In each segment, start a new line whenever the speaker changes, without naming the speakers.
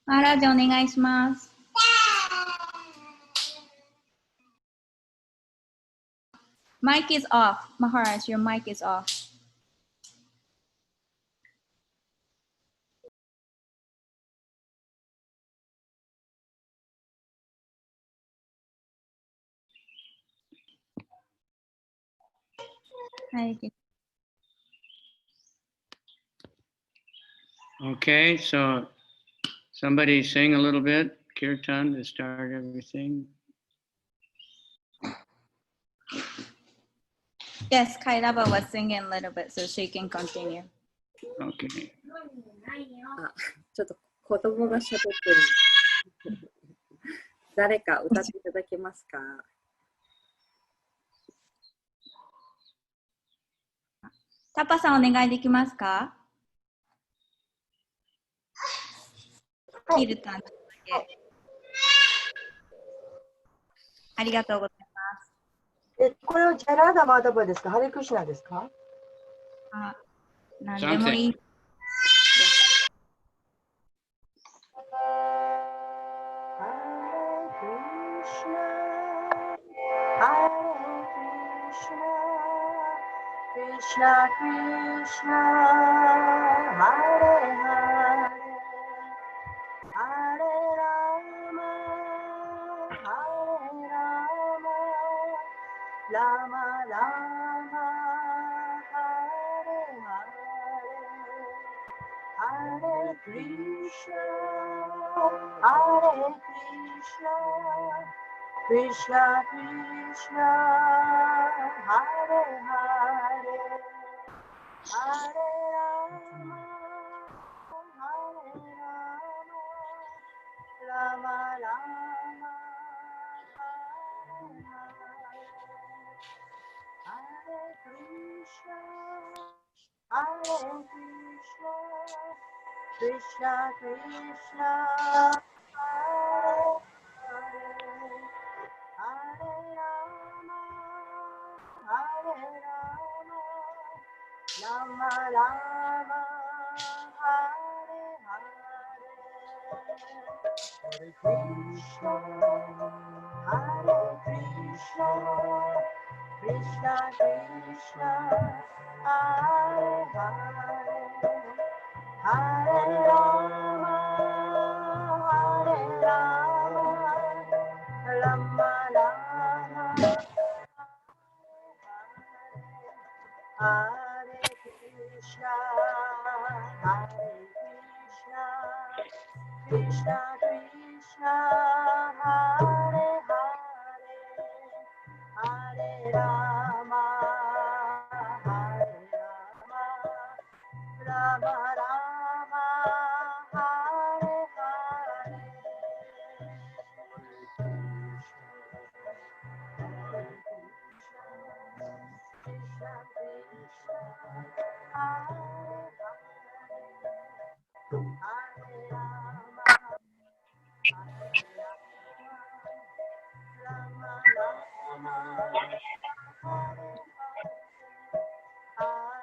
マラージお願いします。Mic is off. Maharaj, your mic is off.
Okay, so somebody sing a little bit, kirtan, to start everything.
Yes, Kairaba was singing a little bit, so she can continue.
Okay.
ちょっと子供が喋ってる。誰か歌っていただけますか？
タパさんお願いできますか？キルタンだけ。ありがとうございます。
これはジャラーダマーダバですか？ハレクシナですか？
あ、なんでもいい。
Krishna Krishna Hare Hare Hare Rama Hare Rama Rama Rama Hare Hare Hare Krishna Hare Krishna Krishna Krishna Hare Hare Hare Rama Hare Rama Rama Rama Hare Krishna Hare Krishna Krishna Krishna Hare Hare Hare Rama Hare Rama Rama Rama Hare Hare Hare Krishna Hare Krishna Krishna Krishna Hare Hare Hare Rama Hare Rama Rama Rama Hare Krishna Hare Krishna Krishna Krishna Hare Hare Hare Rama Hare Rama Rama Rama Hare Hare Krishna Krishna Hare Hare Hare Rama Hare Rama Rama Rama Hare Hare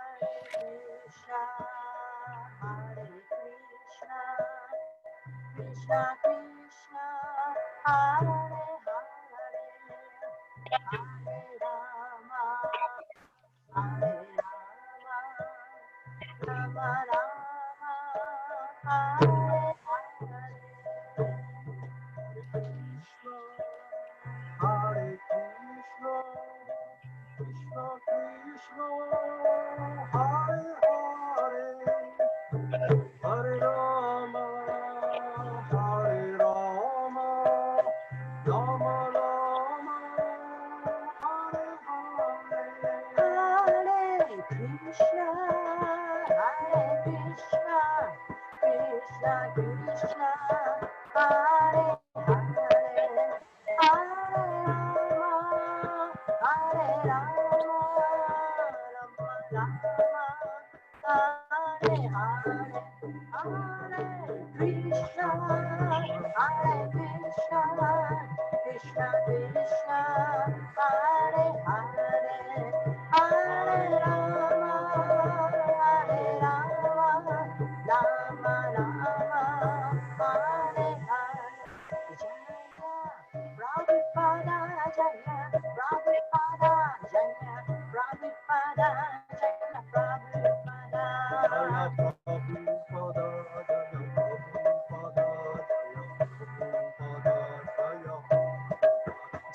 Hare Krishna Krishna Krishna Hare Hare Hare Rama Hare Rama Rama Rama Hare Hare Hare Krishna Hare Krishna Krishna Krishna Hare Hare Hare Rama Hare Rama Rama Rama Hare Hare Hare Krishna Hare Krishna Krishna Krishna Hare Hare Hare Rama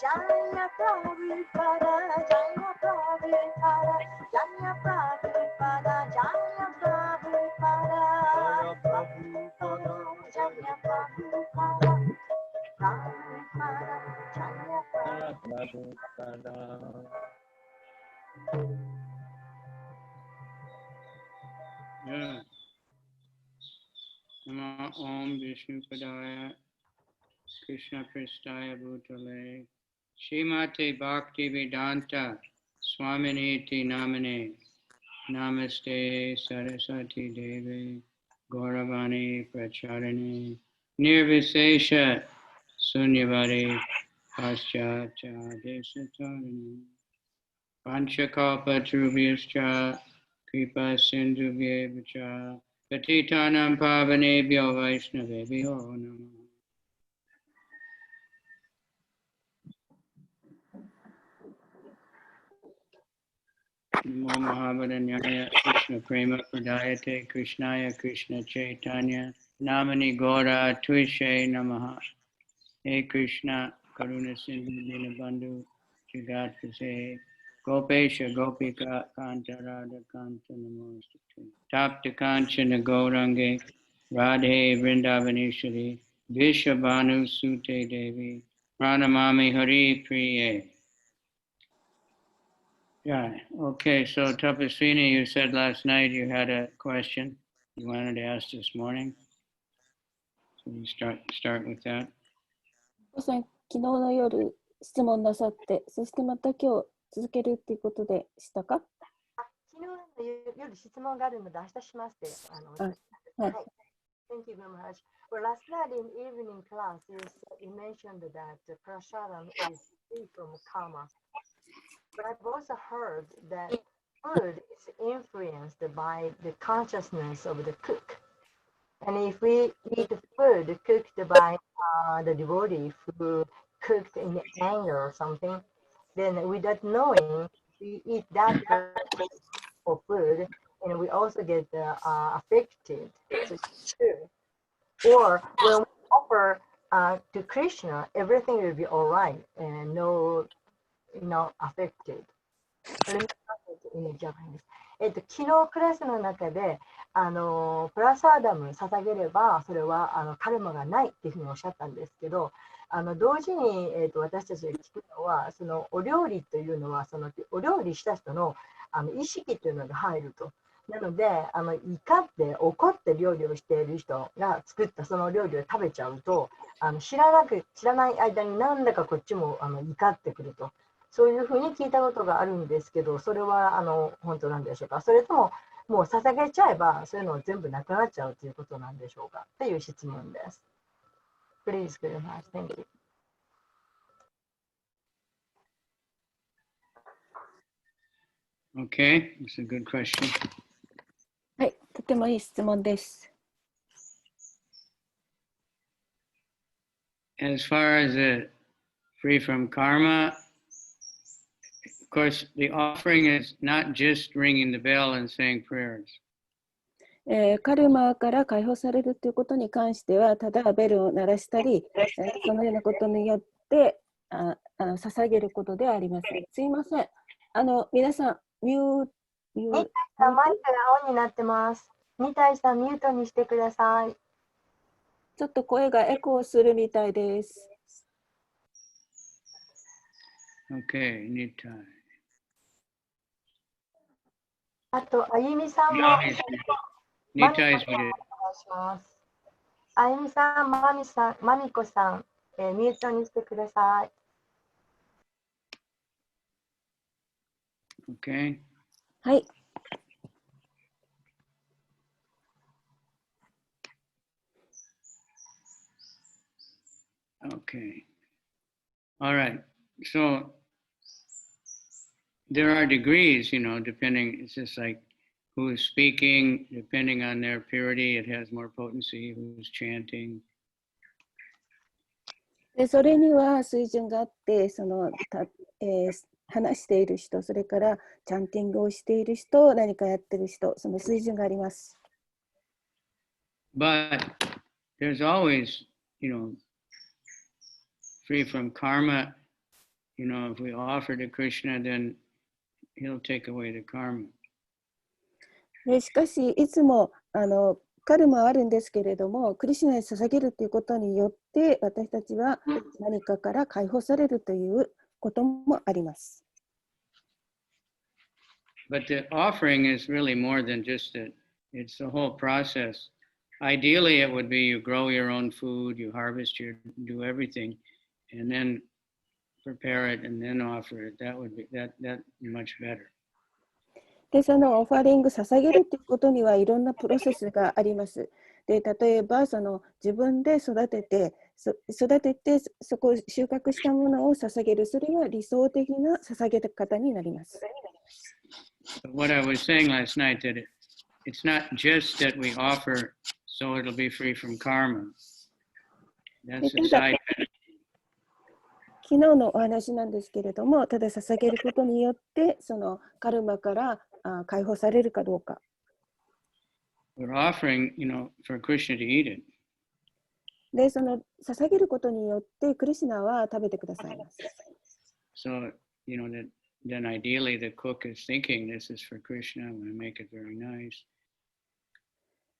Jaya Prabhupada, Jaya Prabhupada, Jaya Prabhupada, Jaya Prabhupada, Jaya Prabhupada, Prabhupada, Jaya Prabhupada.
Yeah. Nama Om Vishnu Padaya Krishna Pristaya Bhutale Shrimate Bhakti Vedanta Swaminiti Namane Namaste Saraswati Devi Gauravani Pracharini Nirvisesha Sunyavari Paschatya Desatarini Panchakalpa Trubhyascha Kripa Sindhubhyevacha Patitanam Pavanebhyo Vaishnavebhyo Namo. Namo Mahabharanyaya Krishna Prema Pradayate Krishnaya Krishna Chaitanya Namani Gora Tuishe Namaha. Hey Krishna Karuna Sindhu Dinabandhu Jagat Pase Gopesha Gopika Kanta Radha Kanta Namostate Tapta Kanchana Gaurange Radhe Vrindavaneshwari Vishabhanu Sute Devi Pranamami Hari Priye. Yeah, okay, so Tapaswini, you said last night you had a question you wanted to ask this morning. So you start with that.
お父さん、昨日の夜質問なさって、そしてまた今日続けるっていうことでしたか？
昨日の夜質問があるので明日しますって
はい。
Thank you very much. Well, last night in evening class, you mentioned that the prasadam is free from karma. But I've also heard that food is influenced by the consciousness of the cook. And if we eat food cooked by the devotee who cooked in anger or something, then without knowing, we eat that for food, and we also get affected. So it's true. Or when we offer to Krishna, everything will be all right and no affected. 昨日クラスの中でプラサーダム捧げればそれはカルマがないっていうふうにおっしゃったんですけど、同時に、私たちが聞くのはそのお料理というのはそのお料理した人の意識というのが入ると。なので怒って料理をしている人が作ったその料理を食べちゃうと知らない間になんだかこっちも怒ってくると。そういうふうに聞いたことがあるんですけど、それは本当なんでしょうか。それとももう捧げちゃえばそういうの全部なくなっちゃうということなんでしょうかという質問です。Please, very much. Thank you.
Okay, that's a good question.
はい、とてもいい質問です。
As far as it free from karma, of course, the offering is not just ringing the bell and saying prayers.
カルマから解放されるということに関しては、ただベルを鳴らしたり、そのようなことによって捧げることではありません。すいません。皆さん、ミュート。
ニタイさん、マイクがオンになってます。ニタイさん、ミュートにしてください。
ちょっと声がエコーするみたいです。
Okay, Nitai.
あと、あゆみさんも。
Nitai is with it.
あゆみさん、まみこさん、ミュートにしてください。
Okay.
はい。
Okay. All right. So there are degrees, depending, it's just like who's speaking, depending on their purity, it has more potency, who's chanting.
でそれには水準があって、話している人、それからチャンティングをしている人、何かやっている人、その水準があります。
But there's always, free from karma, you know, if we offer to Krishna, then he'll take away the karma.
でしかし、いつもカルマはあるんですけれども、クリシュナに捧げるということによって、私たちは何かから解放されるということもあります。
But the offering is really more than just it. It's the whole process. Ideally, it would be you grow your own food, you harvest your, do everything, and then prepare it and then offer it. That would be that much better.
で、そのオファリング、捧げるということにはいろんなプロセスがあります。で、例えば自分で育てて、そこを収穫したものを捧げる。それは理想的な捧げ方になります。
What I was saying last night that it's not just that we offer so it'll be free from karma. That's a side benefit.
昨日のお話なんですけれども、ただ捧げることによってそのカルマから解放されるかどうか。
We're offering, you know, for Krishna to eat it.
で、その捧げることによってクリシュナは食べてくださいます。
So, you know, then ideally the cook is thinking this is for Krishna. I'm going to make it very nice.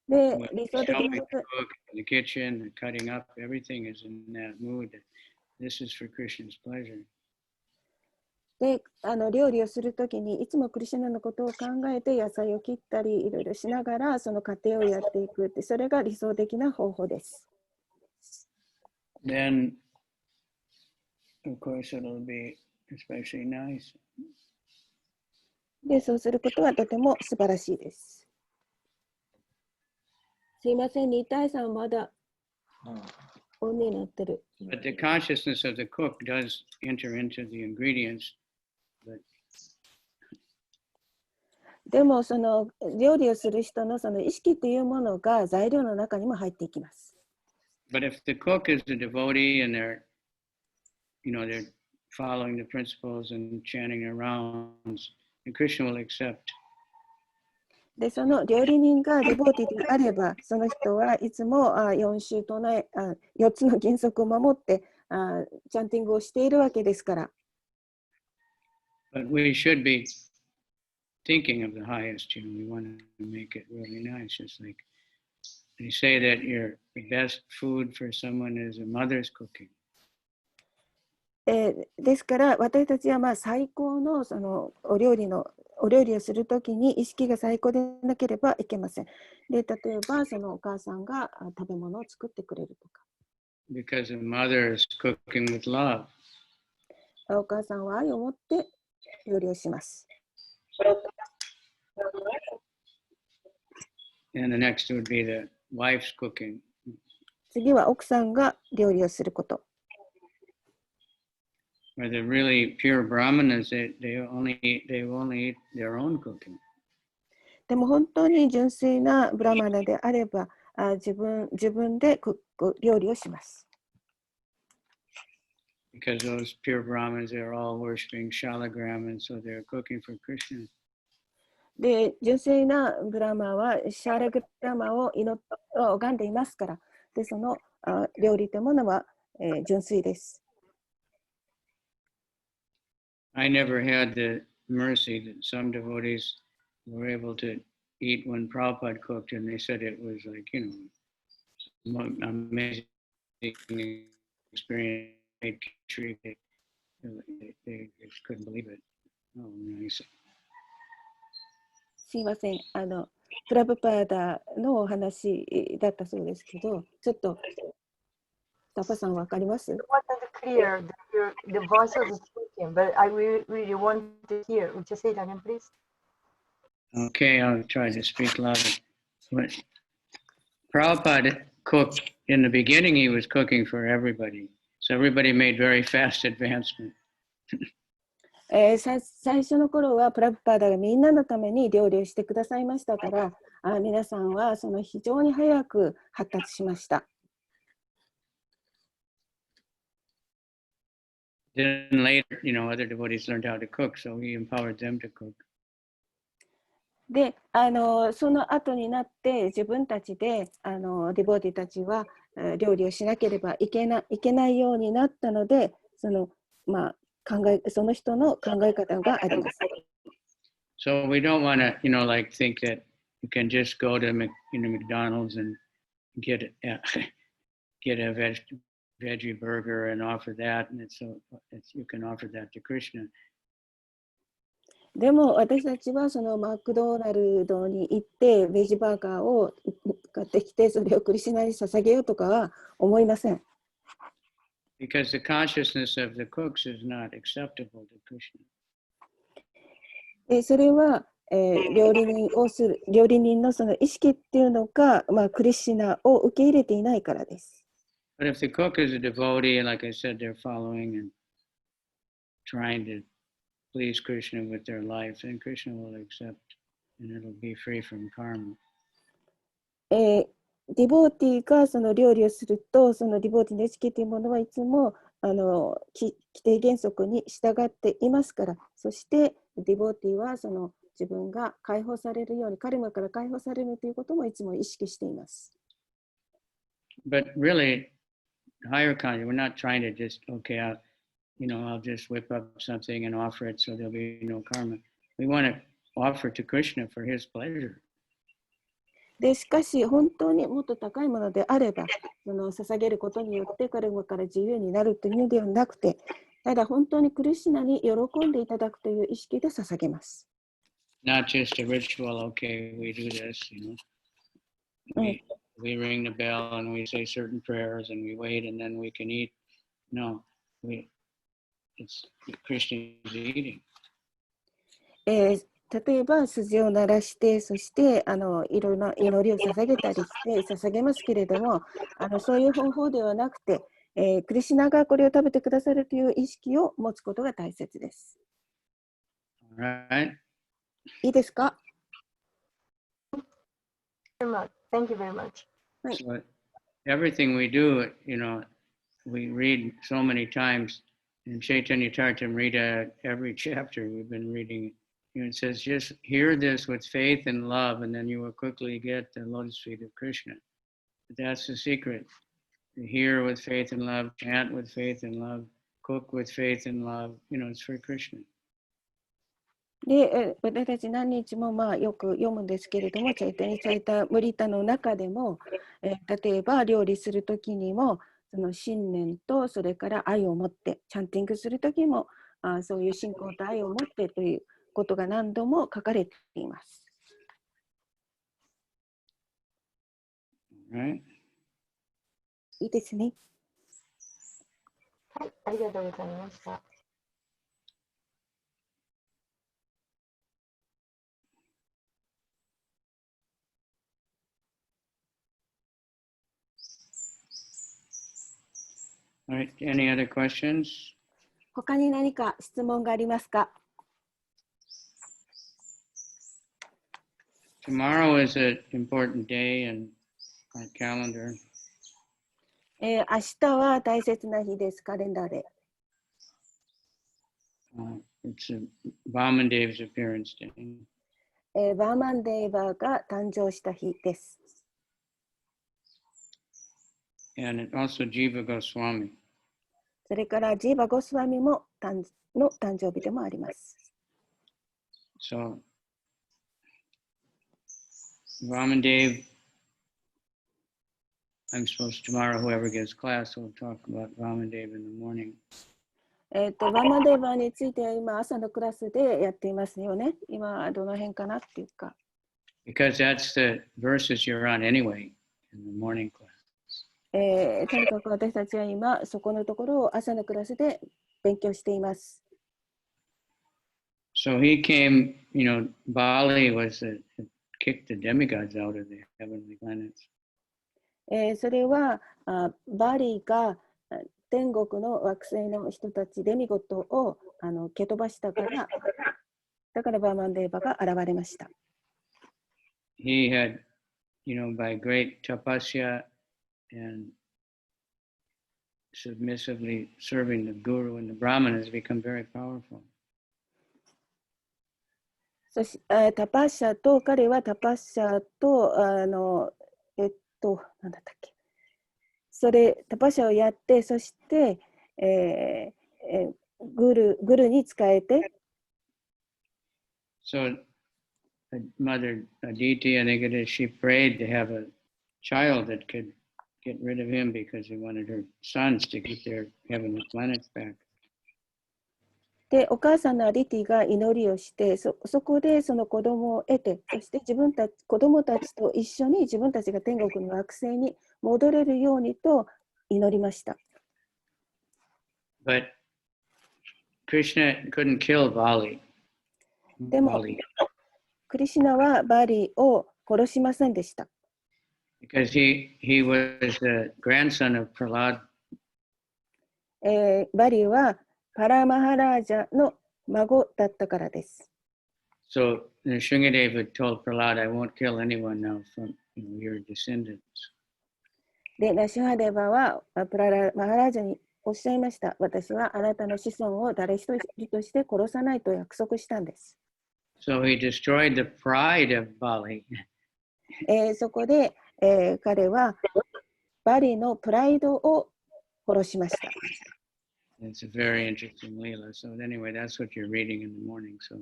で、理想的な
The cook, the kitchen, the cutting up, everything is in that mood. This is for Krishna's pleasure.
で、料理をするときにいつもクリシュナのことを考えて野菜を切ったりいろいろしながらその過程をやっていくって、それが理想的な方法です。
Then, of course, it'll be especially nice.
で、そうすることはとても素晴らしいです。すいません、二体さんまだオンになってる。
But the consciousness of the cook does enter into the ingredients.
でもその料理をする人のその意識というものが材料の中にも入っていきます。
But if the cook is a devotee and they're, you know, they're following the principles and chanting their rounds, then Krishna will accept.
で、その料理人がデボーティであれば、その人はいつも4つの原則を守ってチャンティングをしているわけですから。
But we should be thinking of the highest, you know, we want to make it really nice. Just like they say that the best food for someone is a mother's cooking.
ですから私たちは最高のそのお料理をするときに意識が最高でなければいけません。で、例えばそのお母さんが食べ物を作ってくれるとか。
Because a mother is cooking with love.
お母さんは愛を持って料理をします。
And the next would be the wife's cooking.
次は奥さんが料理をすること。
Where the really pure brahmanas, they only eat their own cooking.
でも本当に純粋なブラマナであれば、自分で料理をします。
Because those pure brahmanas, they're all worshipping Shalagram, and so they're cooking for Krishna.
で、純粋なブラマはシャラグラマを拝んでいますから、でその料理というものは、純粋です。
I never had the mercy that some devotees were able to eat when Prabhupada cooked, and they said it was like, you know, amazing experience. They just couldn't believe it. Oh, nice.
すいません、プラブパーダのお話だったそうですけど、ちょっとタパさんわかります？
It wasn't clear that the voice was speaking, but I really want to hear. Would you say it again, please?
Okay, I'll try to speak louder. But Prabhupada cooked, in the beginning he was cooking for everybody. So everybody made very fast advancement.
最初の頃はプラブパーダがみんなのために料理をしてくださいましたから、皆さんはその非常に早く発達しました。
Then later, you know, other devotees learned how to cook, so he empowered them to cook.
で、その後になって自分たちでデボーティたちは料理をしなければいけないようになったので、そのその人の考え方があります。
So we don't want to, like think that you can just go to McDonald's and get a veggie burger and offer that, and you can offer that to Krishna.
でも私たちはそのマクドナルドに行ってベジバーガーを買ってきてそれをクリシュナに捧げようとかは思いません。
Because the consciousness of the cooks is not acceptable to Krishna.
それは、料理人のその意識っていうのが、クリシュナを受け入れていないからです。
But if the cook is a devotee, and like I said, they're following and trying to please Krishna with their life, then Krishna will accept and it'll be free from karma.
ディボーティーがその料理をすると、そのディボーティーの意識というものはいつも規定原則に従っていますから、そしてディボーティーはその自分が解放されるように、カルマから解放されるということもいつも意識しています。
But really, higher consciousness, we're not trying to just, okay, I'll just whip up something and offer it so there'll be no karma. We want to offer to Krishna for his pleasure.
でしかし本当にもっと高いものであれば、その捧げることによってカルマから自由になるというのではなくて、ただ本当にクリシュナに喜んでいただくという意識で捧げます。
Not just a ritual, okay, we do this, we ring the bell and we say certain prayers and we wait and then we can eat. No, it's Krishna is eating.
例えば鈴を鳴らして、そしていろいろな祈りを捧げたりして捧げますけれども、そういう方法ではなくて、クリシュナがこれを食べてくださるという意識を持つことが大切です。
Right.
いいですか？
Thank you very much.
So everything we do, we read so many times in Chaitanya Charitamrita, every chapter we've been reading. It says, just hear this with faith and love, and then you will quickly get the lotus feet of Krishna. But that's the secret. Hear with faith and love, chant with faith and love, cook with faith and love. It's for Krishna.
で、私たち何日もよく読むんですけれども、チャイタニチャイタムリタの中でも、例えば料理するときにも、その信念とそれから愛を持って、チャンティングするときもそういう信仰と愛を持ってということが何度も書かれています。
Right.
いいですね。
はい、ありがとうございました。
All right. Any other questions?
他に何か質問がありますか？
Tomorrow is an important day in our calendar.
明日は大切な日です、カレンダーで。
It's a Vamandev's appearance day.
バーマンデーバーが誕生した日です。
And also Jiva Goswami.
それからジーバ・ゴスワミもの誕生日でもあります。
So, Vamandev, I'm supposed tomorrow, whoever gives class, will talk about Vamandev in the morning.
バーマンデーバーについては今朝のクラスでやっていますよね。今どの辺かなっていうか。
Because that's the verses you're on anyway in the morning class.
とにかく私たちは今そこのところを朝のクラスで勉強しています。
So he came, Bali kicked the demigods out of the heavenly planets.
それはバリが天国の惑星の人たちデミゴットを蹴飛ばしたから、だからバーマンデーバが現れました。
He had, by great tapasya and submissively serving the guru and the brahmanas become very powerful.
タパッシャと彼はタパッシャとなんだったっけ、タパッシャをやって、そして、グルに使えて、
So, Mother Aditi, I think it is, she prayed to have a child that could get rid of him because she wanted her sons to get their heavenly planets back.
で、お母さんのアディティが祈りをして、そこでその子供を得て、そして子供たちと一緒に自分たちが天国の惑星に戻れるようにと祈りました。
But Krishna couldn't kill Bali.
でも、クリシュナはバリを殺しませんでした。
Because he was the grandson of Prahlad.
バリはパラマハラージャの孫だったからです。
So Shringadeva told Prahlad, I won't kill anyone now from your descendants.
で、ナシュハデバはプラマハラージャにおっしゃいました。私はあなたの子孫を誰一人として殺さないと約束したんです。
So he destroyed the pride of Bali.
そこで、彼はバリのプライドを殺しました。
It's a very interesting Leela. So anyway, that's what you're reading in the morning. So.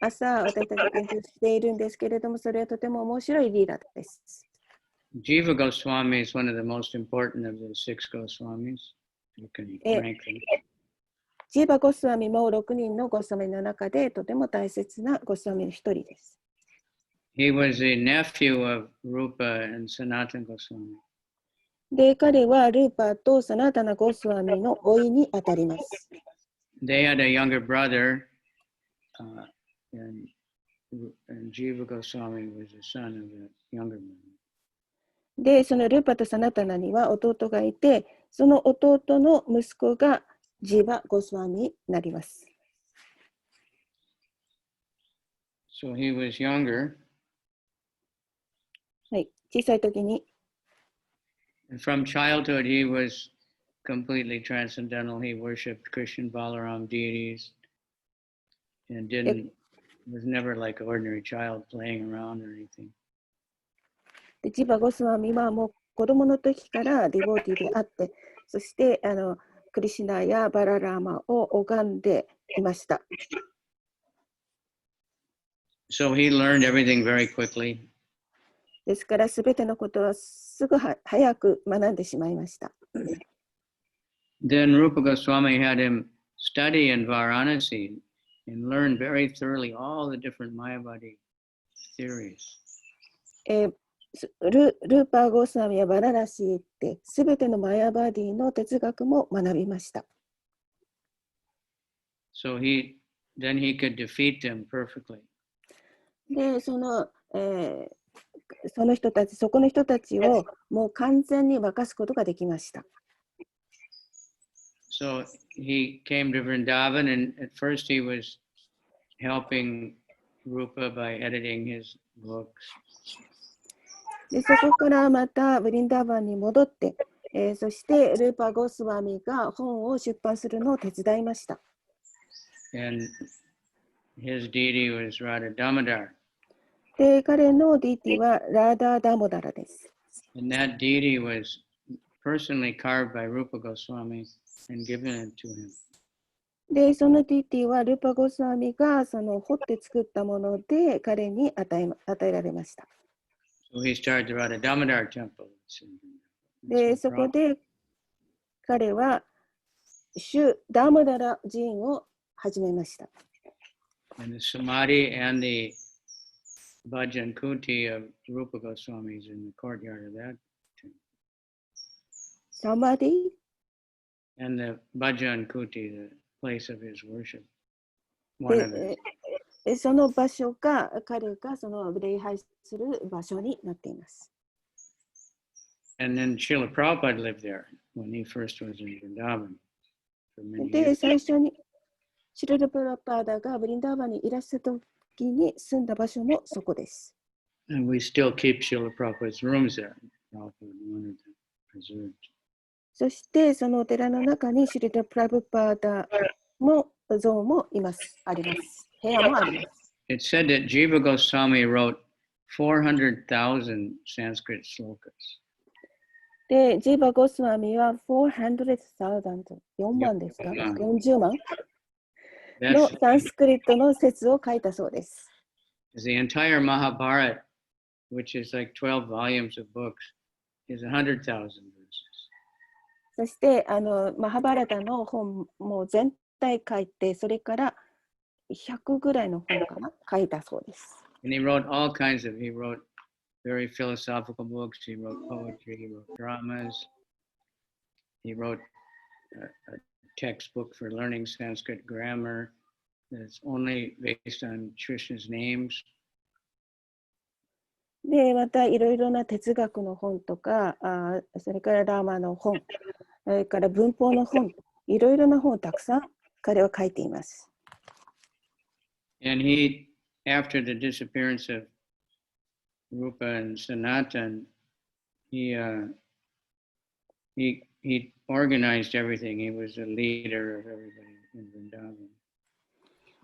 朝、私たちが勉強しているんですけれども、それはとても面白いリーダーです。
Jiva Goswami is one of the most important of the 6 Goswamis. You can rank them.
ジーバ・ゴスワミも6人のゴスワミの中でとても大切なゴスワミの一人です。
He was the nephew of Rupa and Sanatana Goswami.
で、彼はルーパとサナタナ・ゴスワミの甥にあたります。
They had a younger brother, and Jiva Goswami was the son of the younger brother.
で、そのルーパとサナタナには弟がいて、その弟の息子がジーバ・ゴスワミになります。
So he was younger.
はい、小さい時に。
From childhood, he was completely transcendental. He worshipped Krishna Balaram deities and was never like an ordinary child playing around or anything.
でジーバ・ゴスワミはもう子供の時からディボーティーであって、そしてクリシュナやバララーマを拝んでいました。
So he learned everything very quickly.
ですから、すべてのことはすぐ早く学んでしまいました。
Then Rupa Goswami had him study in Varanasi and learn very thoroughly all the different Mayavadi theories.
ルーパー・ゴスワミやバララシーってすべてのマヤバディの哲学も学びました。
So then he could defeat them perfectly.
で、そこの人たちをもう完全に沸かすことができました。
So he came to Vrindavan, and at first he was helping Rupa by editing his books.
でそこからまたブリンダーバンに戻って、そしてルーパー・ゴスワミが本を出版するのを手伝いました。
And his deity was Radha Damodar.
で、彼のディティはラーダー・ダモダラです。
And that deity was personally carved by Rupa Goswami and given it to him.
で、そのディティはルーパー・ゴスワミが彫って作ったもので彼に与えられました。
So he started the Radha Damodar temple.
で、そこで彼はシュ・ダーモダラ寺院を始めました。
And the Samadhi and the Bhajan Kuti of Rupa Goswami is in the courtyard of that temple.
Samadhi?
And the Bhajan Kuti, the place of his worship. One of them.
その場所が彼が礼拝する場所になっています。
And then Srila Prabhupada lived there when he first was in Vrindavan.
で、最初にシルラ・プラパーダがブリンダーバンにいらっしゃった時に住んだ場所もそこです。
And we still keep Srila Prabhupada's rooms there. Prabhupada wanted to preserve.
そしてそのお寺の中にシルラ・プラパーダの像もあります。部屋もあります。
It said that Jiva Goswami wrote 400,000 Sanskrit slokas.
で、ジーバ・ゴスワミは400,000、4万ですか、40万のサンスクリットの説を書いたそうです。
The entire Mahabharata, which is like 12 volumes of books, is 100,000 verses.
そして、マハバラタの本も全体書いて、それから100ぐらいの本かな書いたそうです。
And he wrote all kinds of, he wrote very philosophical books, he wrote poetry, he wrote dramas, he wrote a textbook for learning Sanskrit grammar that's only based on Krishna's names.
で、またいろいろな哲学の本とか、それからラーマの本、それから文法の本、いろいろな本をたくさん彼は書いています。
And he, after the disappearance of Rupa and Sanatan, he organized everything. He was the leader of everybody in Vrindavan.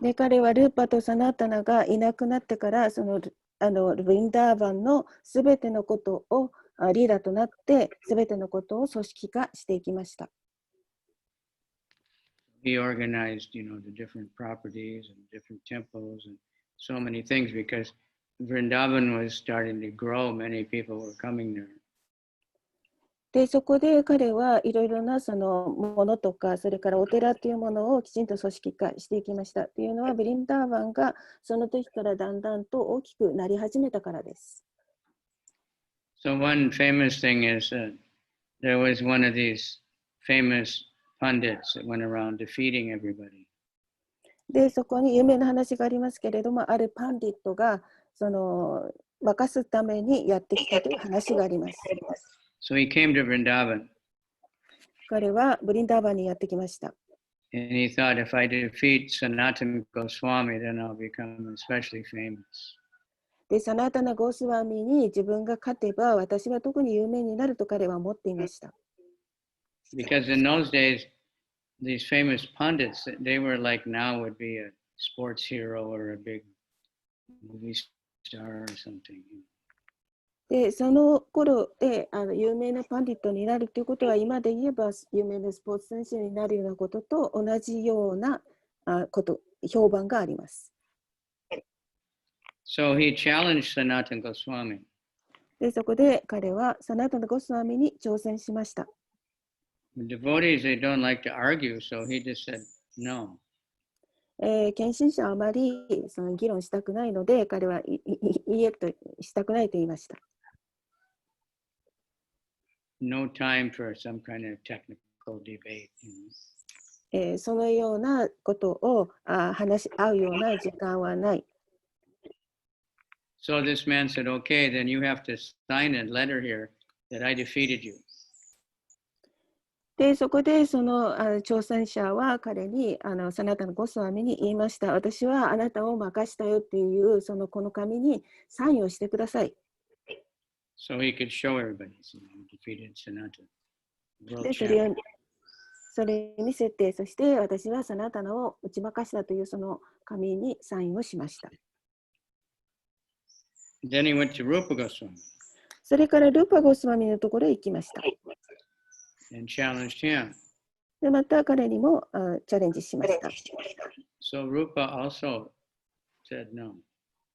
で、彼はルーパとサナタナがいなくなってから、そのヴィンダーバンのすべてのことをリーダーとなって、すべてのことを組織化していきました。
He organized, the different properties and different temples and so many things because Vrindavan was starting to grow. Many people were coming there.
で、そこで彼はいろいろなそのものとか、それからお寺というものをきちんと組織化していきました。というのは、ブリンダーバンがその時からだんだんと大きくなり始めたからです。
So one famous thing is that there was one of these famous pundits that went around defeating everybody.
で、そこに有名な話がありますけれども、あるパンディットがその負かすためにやってきたという話があります。
So he came to Vrindavan.
彼はブリンダーバンにやってきました。
And he thought, if I defeat Sanatana Goswami, then I'll become especially famous.
で、サナタナ・ゴースワミに自分が勝てば、私は特に有名になると彼は思っていました。
Because in those days, these famous pundits, they were like now would be a sports hero or a big movie star or something.
で、その頃で有名なパンディットになるということは、今で言えば有名なスポーツ選手になるようなことと同じような評判があります。
So he challenged Sanatana Goswami.
で、そこで彼はサナタナ・ゴスワミに挑戦しました。
The devotees, they don't like to argue, so he just said no.
献身者はあまりその議論したくないので、彼はいいえとしたくないと言いました。
No time for some kind of technical debate.
そのようなことを話し合うような時間はない。
So this man said, okay, then you have to sign a letter here that I defeated you.
で、そこでその挑戦者は彼にサナタナ・ゴスワミに言いました。私はあなたを任したよっていうこの紙にサインをしてください。
So he could show everybody, defeated Sanatana.
で、それを見せて、そして私はサナタナを打ち負かしたというその紙にサインをしました。
Then he went to Rupa Goswami.
それからルーパ・ゴスワミのところへ行きました。
And challenged him.
で、また彼にもチャレンジしました。
So Rupa also said no.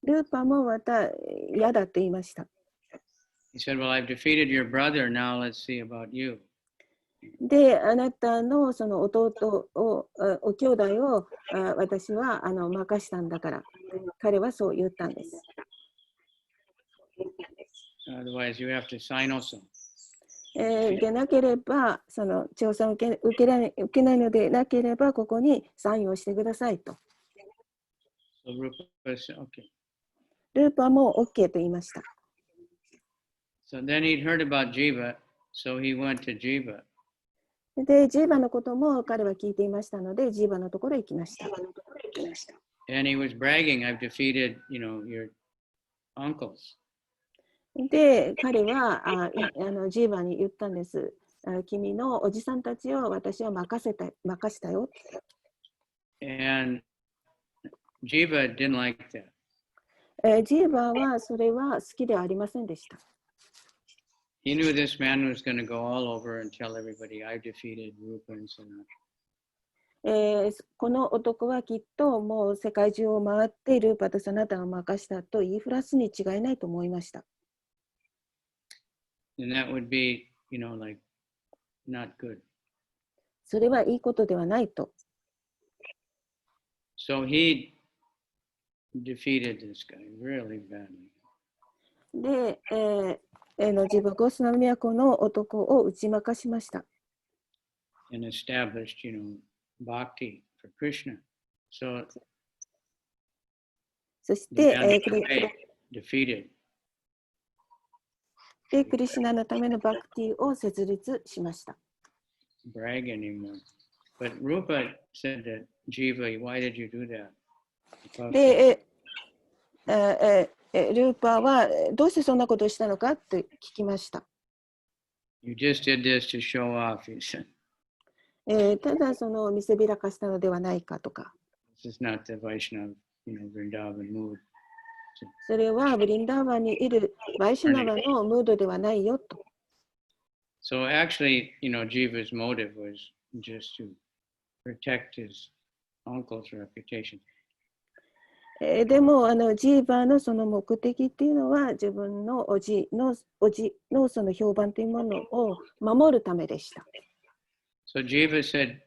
ルーパもまた嫌だと言いました。
He said, well, I've defeated your brother, now let's see about you.
で、あなたのその弟を、お兄弟を私は任したんだから、彼はそう言ったんです。
Otherwise, you have to sign also.
でなければ、その挑戦を受けないのでなければ、ここにサインをしてくださいと。
So Rupa said, okay.
ルーパも OK と言いました。
So then he'd heard about Jiva, so he went to Jiva.
で、ジーバのことも彼は聞いていましたので、ジーバのところへ行きました。
And he was bragging, I've defeated, your uncles.
で、彼はジーバに言ったんです。君のおじさんたちを私は任したよ。
And Jiva didn't like that.
ジーバはそれは好きではありませんでした。
He knew this man was going to go all over and tell everybody, I defeated Rupa and Sanatana.
この男はきっともう世界中を回ってルーパとサナタンを任したと言いふらすに違いないと思いました。
And that would be, like not good.
それはいいことではないと。
So he defeated this guy really badly.
で、ジバゴスナミヤコの男を打ち負かしました。
And established, bhakti for Krishna. So
そして、
defeated.
で、クリシュナのためのバクティを設立しました。
Brag anymore. But Rupa said that, Jiva, why did you do that?
で、ルーパーはどうしてそんなことをしたのかと聞きました。
You just did this to show off, he said.
ただその見せびらかしたのではないかとか。
This is not the Vaishnava, Vrindavan mood.
それはブリンダーバンにいるバイシュナバのムードではないよと。
So actually, Jiva's motive was just to protect his uncle's reputation.
でもジーバーのその目的っていうのは自分のおじのその評判というものを守るためでした。
So Jiva said,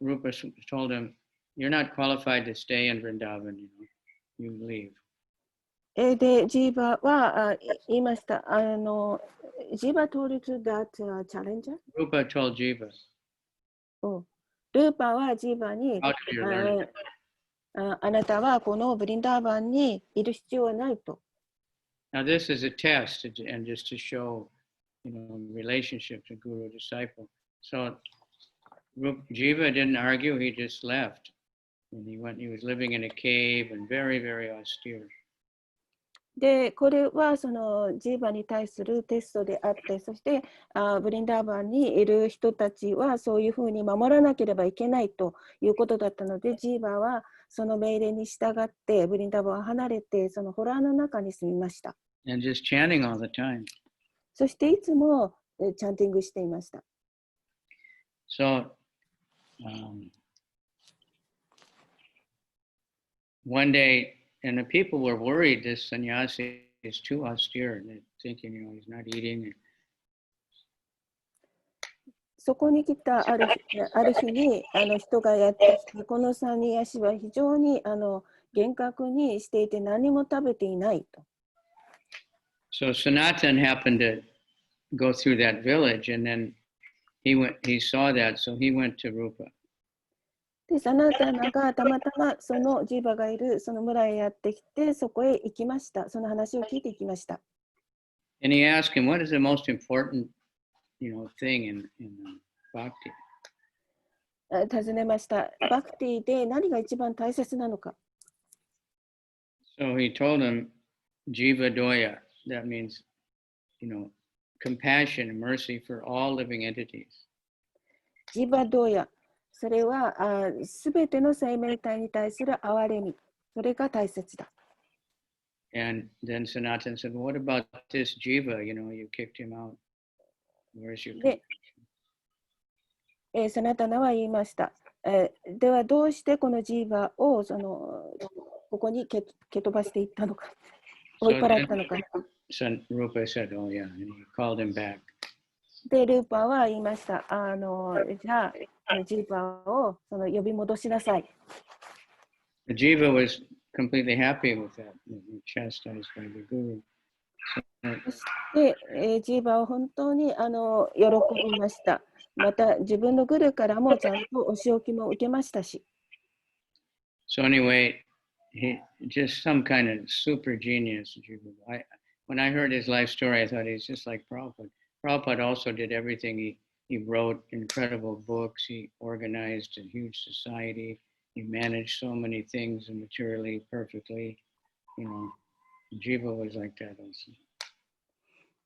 Rupa told him, you're not qualified to stay in Vrindavan, you leave.
で、ジーバーは言いました。ジーバー told to that challenger?
Rupa told Jiva.
ルーパーはジーバーにあなたはこのブリンダーバンにいる必要はないと。
Now this is a test and just to show, relationship to guru disciple. So Jiva didn't argue, he just left. And he was living in a cave and very, very austere.
で、これはそのジーバに対するテストであって、そしてブリンダーバンにいる人たちはそういうふうに守らなければいけないということだったので、ジーバはその命令に従ってブリンダーバンを離れてそのホラーの中に住みました。
And just chanting all the time.
そしていつもチャンティングしていました。
So, one day, and the people were worried this sannyasi is too austere. They're thinking, he's not eating.
そこに来たある日に人がやってきて、このサニヤシは非常に厳格にしていて何も食べていないと。
So Sanatan happened to go through that village, and then he saw that, so he went to Rupa.
で、サナタナがたまたまそのジーバがいるその村へやってきて、そこへ行きました。その話を聞いていきました。
And he asked him, what is the most important, thing in bhakti?
尋ねました。バクティで何が一番大切なのか。
So he told him, Jiva Doya. That means, compassion and mercy for all living entities.
ジーバドーヤ。それはすべての生命体に対する憐れみ。それが大切だ。
And then Sanatan said, what about this Jiva? You kicked him out. Where's your compassion?
で、サナタナは言いました。ではどうしてこのジーバをここに蹴飛ばしていったのか。追い払ったのか。
So Rupa said, oh yeah, and he called him back.
で、ルーパーは言いました。じゃあ、ジーバを呼び戻しなさい。
Jiva was completely happy with that, chastised by the guru.
そして、ジーバは本当に喜びました。また、自分のグルからもちゃんとお仕置きも受けましたし。
So anyway, he just some kind of super genius. When I heard his life story, I thought he's just like Prabhupada. Prabhupada also did everything. He wrote incredible books. He organized a huge society. He managed so many things materially perfectly. Jiva was like that also.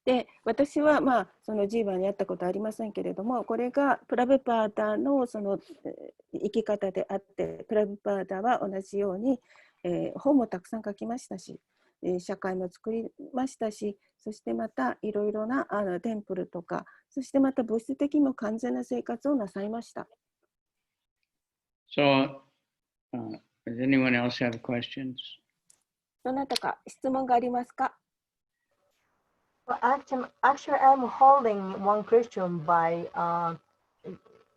で、私はそのジーバに会ったことはありませんけれども、これがプラブパーダのその生き方であって、プラブパーダは同じように、本もたくさん書きましたし、社会も作りましたし、そしてまたいろいろなテンプルとか、そしてまた物質的にも完全な生活をなさいました。
So, does anyone else have questions?
どなたか質問がありますか？
Well, actually, I'm holding one question by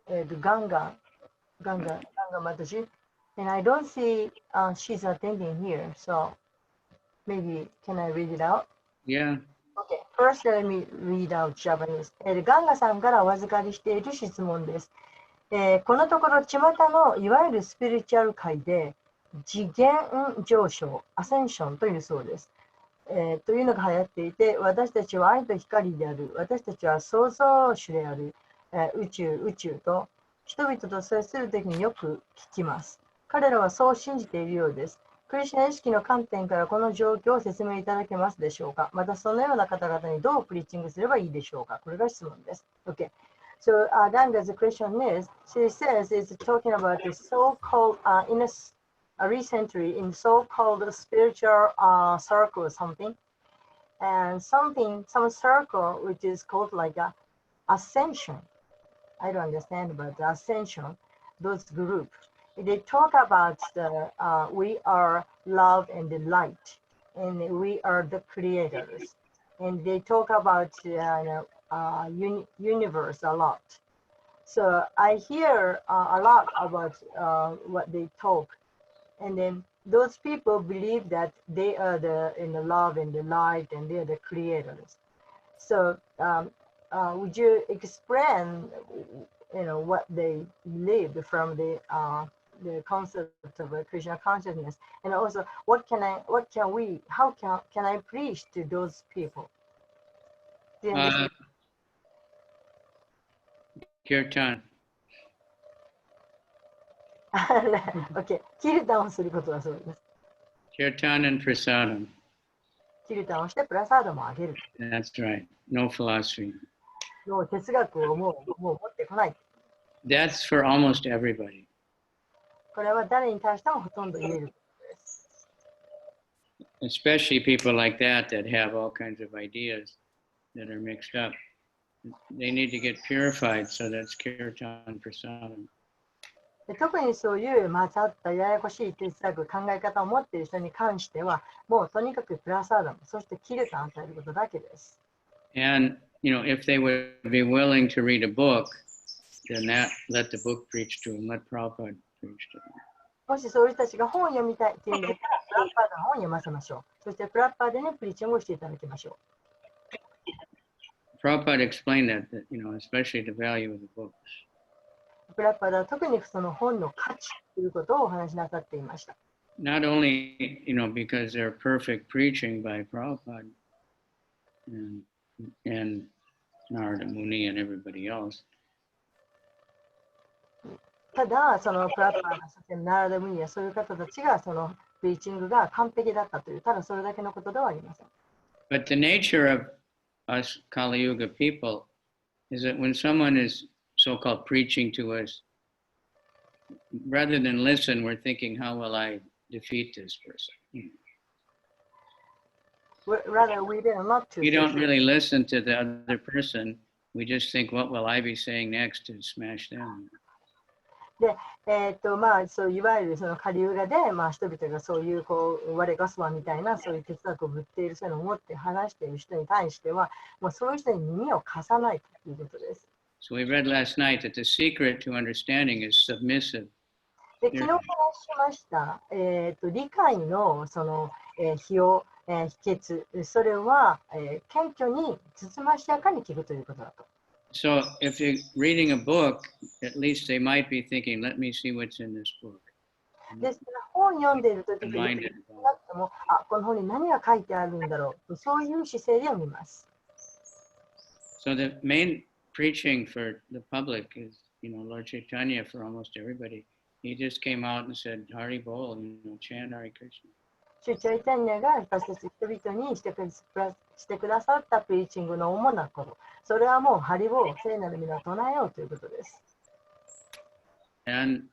the Ganga Mataji, and I don't see she's attending here. So maybe can I read it out?
Yeah.
Okay, first let me read out Japanese. ガンガさんからお預かりしている質問です。このところ、巷のいわゆるスピリチュアル界で次元上昇、アセンションというそうです。というのが流行っていて、私たちは愛と光である、私たちは創造主である、宇宙と人々と接するときによく聞きます。彼らはそう信じているようです。クリシュナ意識の観点からこの状況を説明いただけますでしょうか。またそのような方々にどうプリーチングすればいいでしょうか。これが質問です。Okay. So Ganga's question is, she says it's talking about the so-called recently in so-called spiritual circle or something, and some circle which is called like a ascension. I don't understand about the ascension. Those groups, they talk about the we are love and the light, and we are the creators, and they talk about universe a lot. So I hear a lot about what they talk. And then those people believe that they are in the love and the light, and they are the creators. So would you explain, what they believe from the concept of Krishna consciousness, and also how can I preach to those people? Do you understand?
Kirtan.
Okay. キルタンをすることだそうです。
Kirtan and prasadam.
キルタンをしてプラサードもあげる。
That's right. No philosophy.
もう哲学をもう持ってこない。
That's for almost everybody.
これは誰に対してもほとんど言える。
Especially people like that have all kinds of ideas that are mixed up. They need to get purified, so that's kirtan prasadam.
特にそういう混ざったややこしい哲学、考え方を持っている人に関しては、もうとにかくプラサーダム、そしてキルタンを与えることだけです。
And, if they would be willing to read a book, then let the book preach to them, let Prabhupada preach to them.
もしそういう人たちが本を読みたいっていうんだったら、プラッパーの本を読ませましょう。そしてプラッパーでね、プリーチングをしていただきましょ
う。Prabhupada explained that, especially the value of the books.
プラッパーでは特にその本の価値ということをお話しなさっていました。
Not only, because they're perfect preaching by Prabhupada and Narada Muni and everybody else.
ただ、そのプラッパーがそしてナラダムニやそういう方たちがそのプリーチングが完璧だったという、ただそれだけのことではありません。
But the nature of us Kali Yuga people is that when someone is so-called preaching to us, rather than listen, we're thinking, how will I defeat this person?
Rather, we dare not to.
We don't really listen to the other person. We just think, what will I be saying next to smash them?
で、そういわゆるそのカリウガで、人々がそういう我がスワみたいなそういう哲学をぶっているそういうのを持って話している人に対しては、もうそういう人に耳を貸さないということです。
So we read last night that the secret to understanding is submissive.
で、昨日話しました、理解のその、秘訣、それは、謙虚につつましやかに聞くということだと。
So if you're reading a book, at least they might be thinking, let me see what's in this book.
ですから本を読んでいるときになっても、この本に何が書いてあるんだろうと、そういう姿勢で読みます。
So the main preaching for the public is, Lord Chaitanya for almost everybody. He just came out and said, Hari Bol, chant Hare Krishna.
主チャイタニアが私たち人々にしてくださったプリーチングの主なこと。それはもうハリボー、聖なる皆を唱えようということです。
And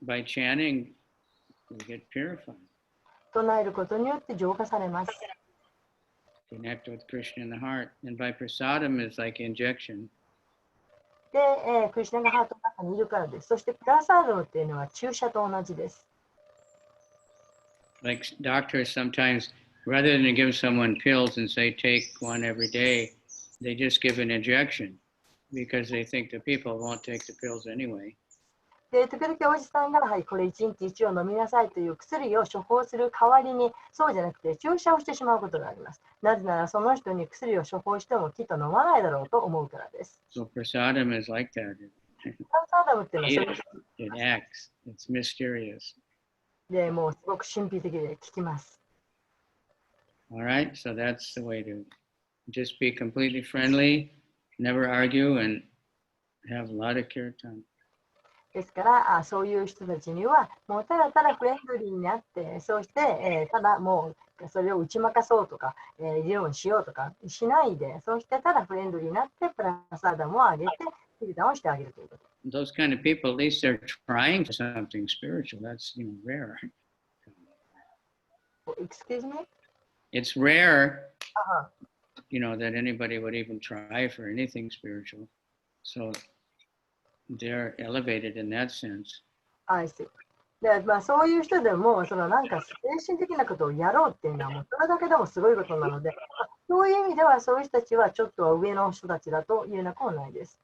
by chanting, we get purified.
唱えることによって浄化されます。
Connect with Krishna in the heart. And by prasadam is like injection.
で、クリシュナがハートの中にいるからです。そしてプラサードムっていうのは注射と同じです。
Like doctors sometimes, rather than give someone pills and say take one every day, they just give an injection because they think the people won't take the pills anyway.
で、時々おじさんが、はい、これ1日1を飲みなさいという薬を処方する代わりに、そうじゃなくて注射をしてしまうことがあります。なぜならその人に薬を処方してもきっと飲まないだろうと思うからです。
So prasadam is like that.
プラサーダムっていうのはそれ
It acts. It's mysterious.
でもうすごく神秘的で効きます。
All right, so that's the way to just be completely friendly, never argue, and have a lot of kirtan.
ですからそういう人たちにはもうただただフレンドリーになって、そして、ただもうそれを打ち負かそうとか、議論しようとかしないで、そしてただフレンドリーになってプラサーダムをあげて、キルタンをしてあげるということ。
Those kind of people, at least they're trying for something spiritual. That's rare.
Excuse me?
It's rare,
Uh-huh.
That anybody would even try for anything spiritual. So they're elevated in that sense.
I see. で、そういう人でもなんか精神的なことをやろうっていうのはもうそれだけでもすごいことなので、そういう意味ではそういう人たちはちょっとは上の人たちだというようなことはないです。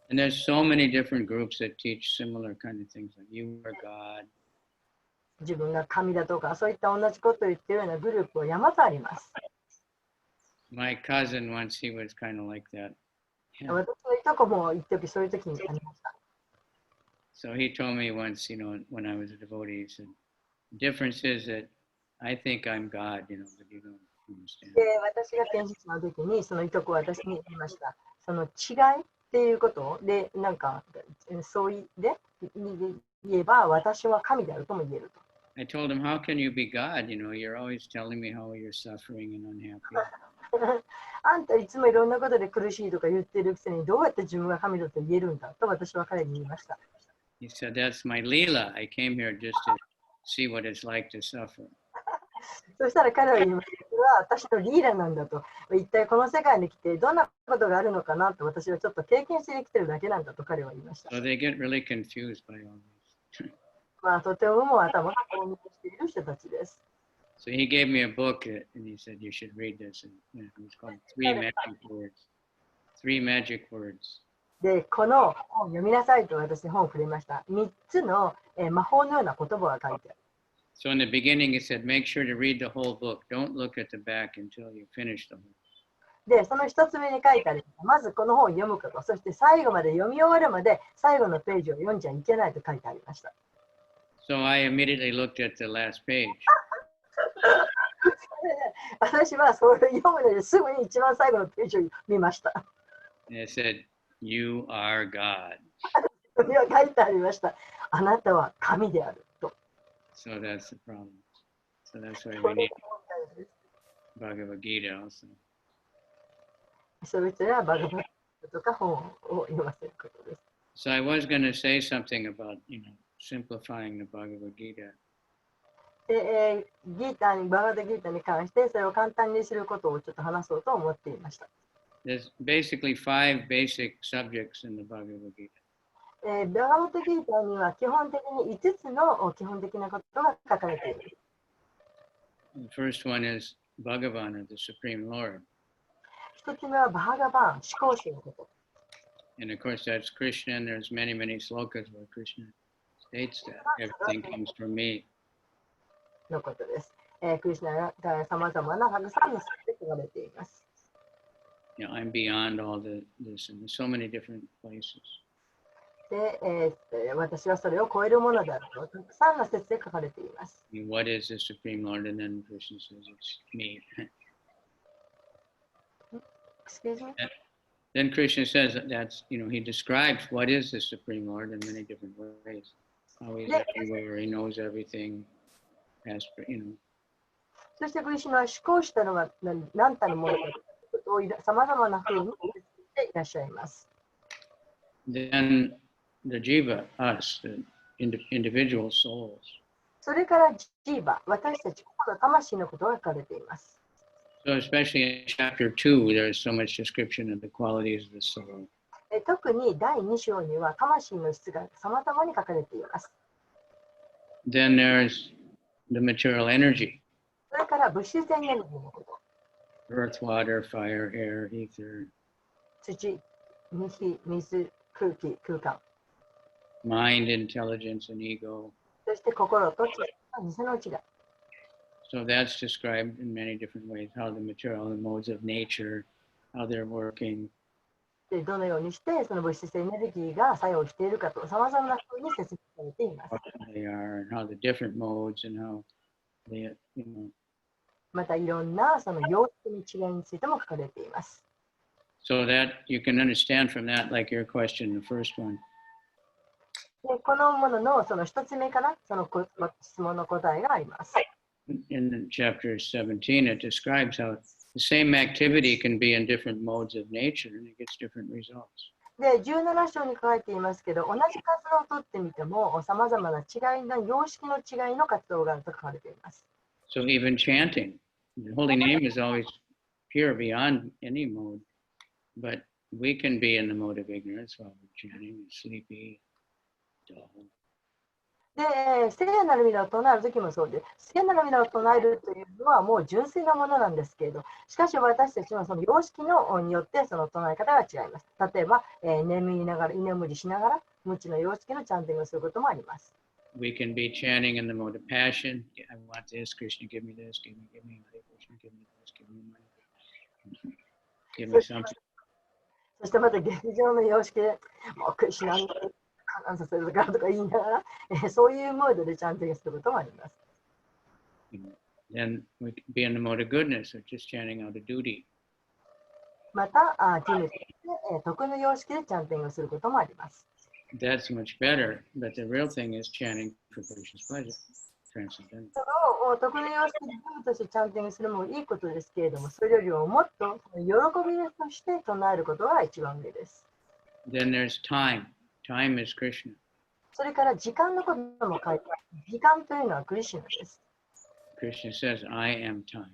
And there's so many different groups that teach similar kind of things, like you are God.
自分が神だとかそういった同じことを言っているようなグループは山とあります。
My cousin once, he was kind of like that.
私のいとこも一時そういう時にありました。
So he told me once, when I was a devotee, he said, the difference is that I think I'm God, but you don't understand.
で、私が天使の時にそのいとこは私に言いました。その違いっていうことで、なんかそういで言えば私は神であるとも言えると。
I told him, how can you be God? You're always telling me how you're suffering and unhappy.
あんたいつもいろんなことで苦しいとか言ってるくせにどうやって自分が神だと言えるんだと私は彼に言いました。
He said, that's my Leela. I came here just to see what it's like to suffer.
そしたら彼は言いました。それは私のリーダーなんだと。一体この世界に来てどんなことがあるのかなと私はちょっと経験しに来てるだけなんだと彼は言いました。
So they get really confused by all this.
とてももう頭が混乱している人たちです。
So he gave me a book and he said, you should read this. And it was called Three Magic Words. Three Magic Words.
で、この本を読みなさいと私に本をくれました。3つの魔法のような言葉が書いてある。
So in the beginning, he said, make sure to read the whole book. Don't look at the back until you finish the whole book.
で、その1つ目に書いてある。まずこの本を読むこと、そして最後まで読み終わるまで最後のページを読んじゃいけないと書いてありました。
So I immediately looked at the last page.
私はそれを読むのですぐに一番最後のページを見ました。
And it said, you are God.
それは書いてありました。あなたは神であると。
So that's the problem. So that's why we need Bhagavad Gita also.
それはバガバットとか本を読ませることです。
So I was going to say something about, simplifying the Bhagavad Gita.
で、ギータに、バガバットギータに関してそれを簡単にすることをちょっと話そうと思っていました。
There's basically 5 basic subjects in the Bhagavad Gita.
バガバットギータには基本的に5つの基本的なことが書かれている。
The first one is Bhagavan, or the Supreme Lord.
1つ目はバーガバーン、思考主のこと。
And of course, that's Krishna, and there's many, many slokas where Krishna states that everything comes from me.
のことです。クリシュナがさまざまなたくさんの説で書かれています。
I'm beyond all this, and there's so many different places.
で、私はそれを超えるものであると、たくさんの説で書かれています。
What is the Supreme Lord? And then Krishna says it's me.
Excuse me?
Then Krishna says that's, he describes what is the Supreme Lord in many different ways. How he's everywhere, he knows everything.
そしてクリシュナは思考したのは何たるものかということをさまざまなふうに言っていらっしゃいます。
Then the jiva, us, the individual souls.
それからジーバ、私たちほど魂のことが書かれています。
So especially in chapter 2, there's so much description of the qualities of the soul.
特に第2章には魂の質が様々に書かれています。
Then there's the material energy,
それから物質エネルギーのこと。
earth, water, fire, air, ether,
土、火、水、空気、空間。
mind, intelligence, and ego.
そして心と知識の偽の違い。
So that's described in many different ways, how the material and modes of nature, how they're working.
でどのようにしてその物質エネルギーが作用しているかと様々な風に説明されています。
What they are and how the different modes and how they, you know.
またいろんなその様式の違いについても書かれています。
So that you can understand from that, like your question, the first one.
でこのもののその一つ目かな、その質問の答えがあります。
In chapter 17, it describes how the same activity can be in different modes of nature and it gets different results.
で、17章に書かれていますけど、同じ活動をとってみても、さまざまな違いの様式の違いの活動があると書かれています。
So even chanting, the holy name is always pure beyond any mode, but we can be in the mode of ignorance while we're chanting, sleepy, dull.
で、聖なる皆を唱えるときもそうで、聖なる皆を唱えるというのはもう純粋なものなんですけれど、しかし私たちはその様式のによってその唱え方が違います。例えば、眠りながら、居眠りしながら、無知の様式のチャンティングをすることもあります。
We can be chanting in the mode of passion. I want this, Krishna, give me this, give me, Hare Krishna, give me this, give me money, give me something.
そしてまた劇場の様式で、もうクリシュナに観覧させるからとか言いながら、そういうモードでチャンティングすることもあります。
Then we can be in the mode of goodness, or just chanting out of duty.
また、ティムで徳の様式でチャンティングすることもあります。
That's much better, but the real thing is chanting for Krishna's pleasure, transcendental.
その徳の様式で部としてチャンティングするのもいいことですけれども、それよりももっと喜びとして唱えることが一番上です。
Then there's time. Time is Krishna.
それから時間のことも書いてある。時間というのはクリシュナです。
Krishna says, I am time.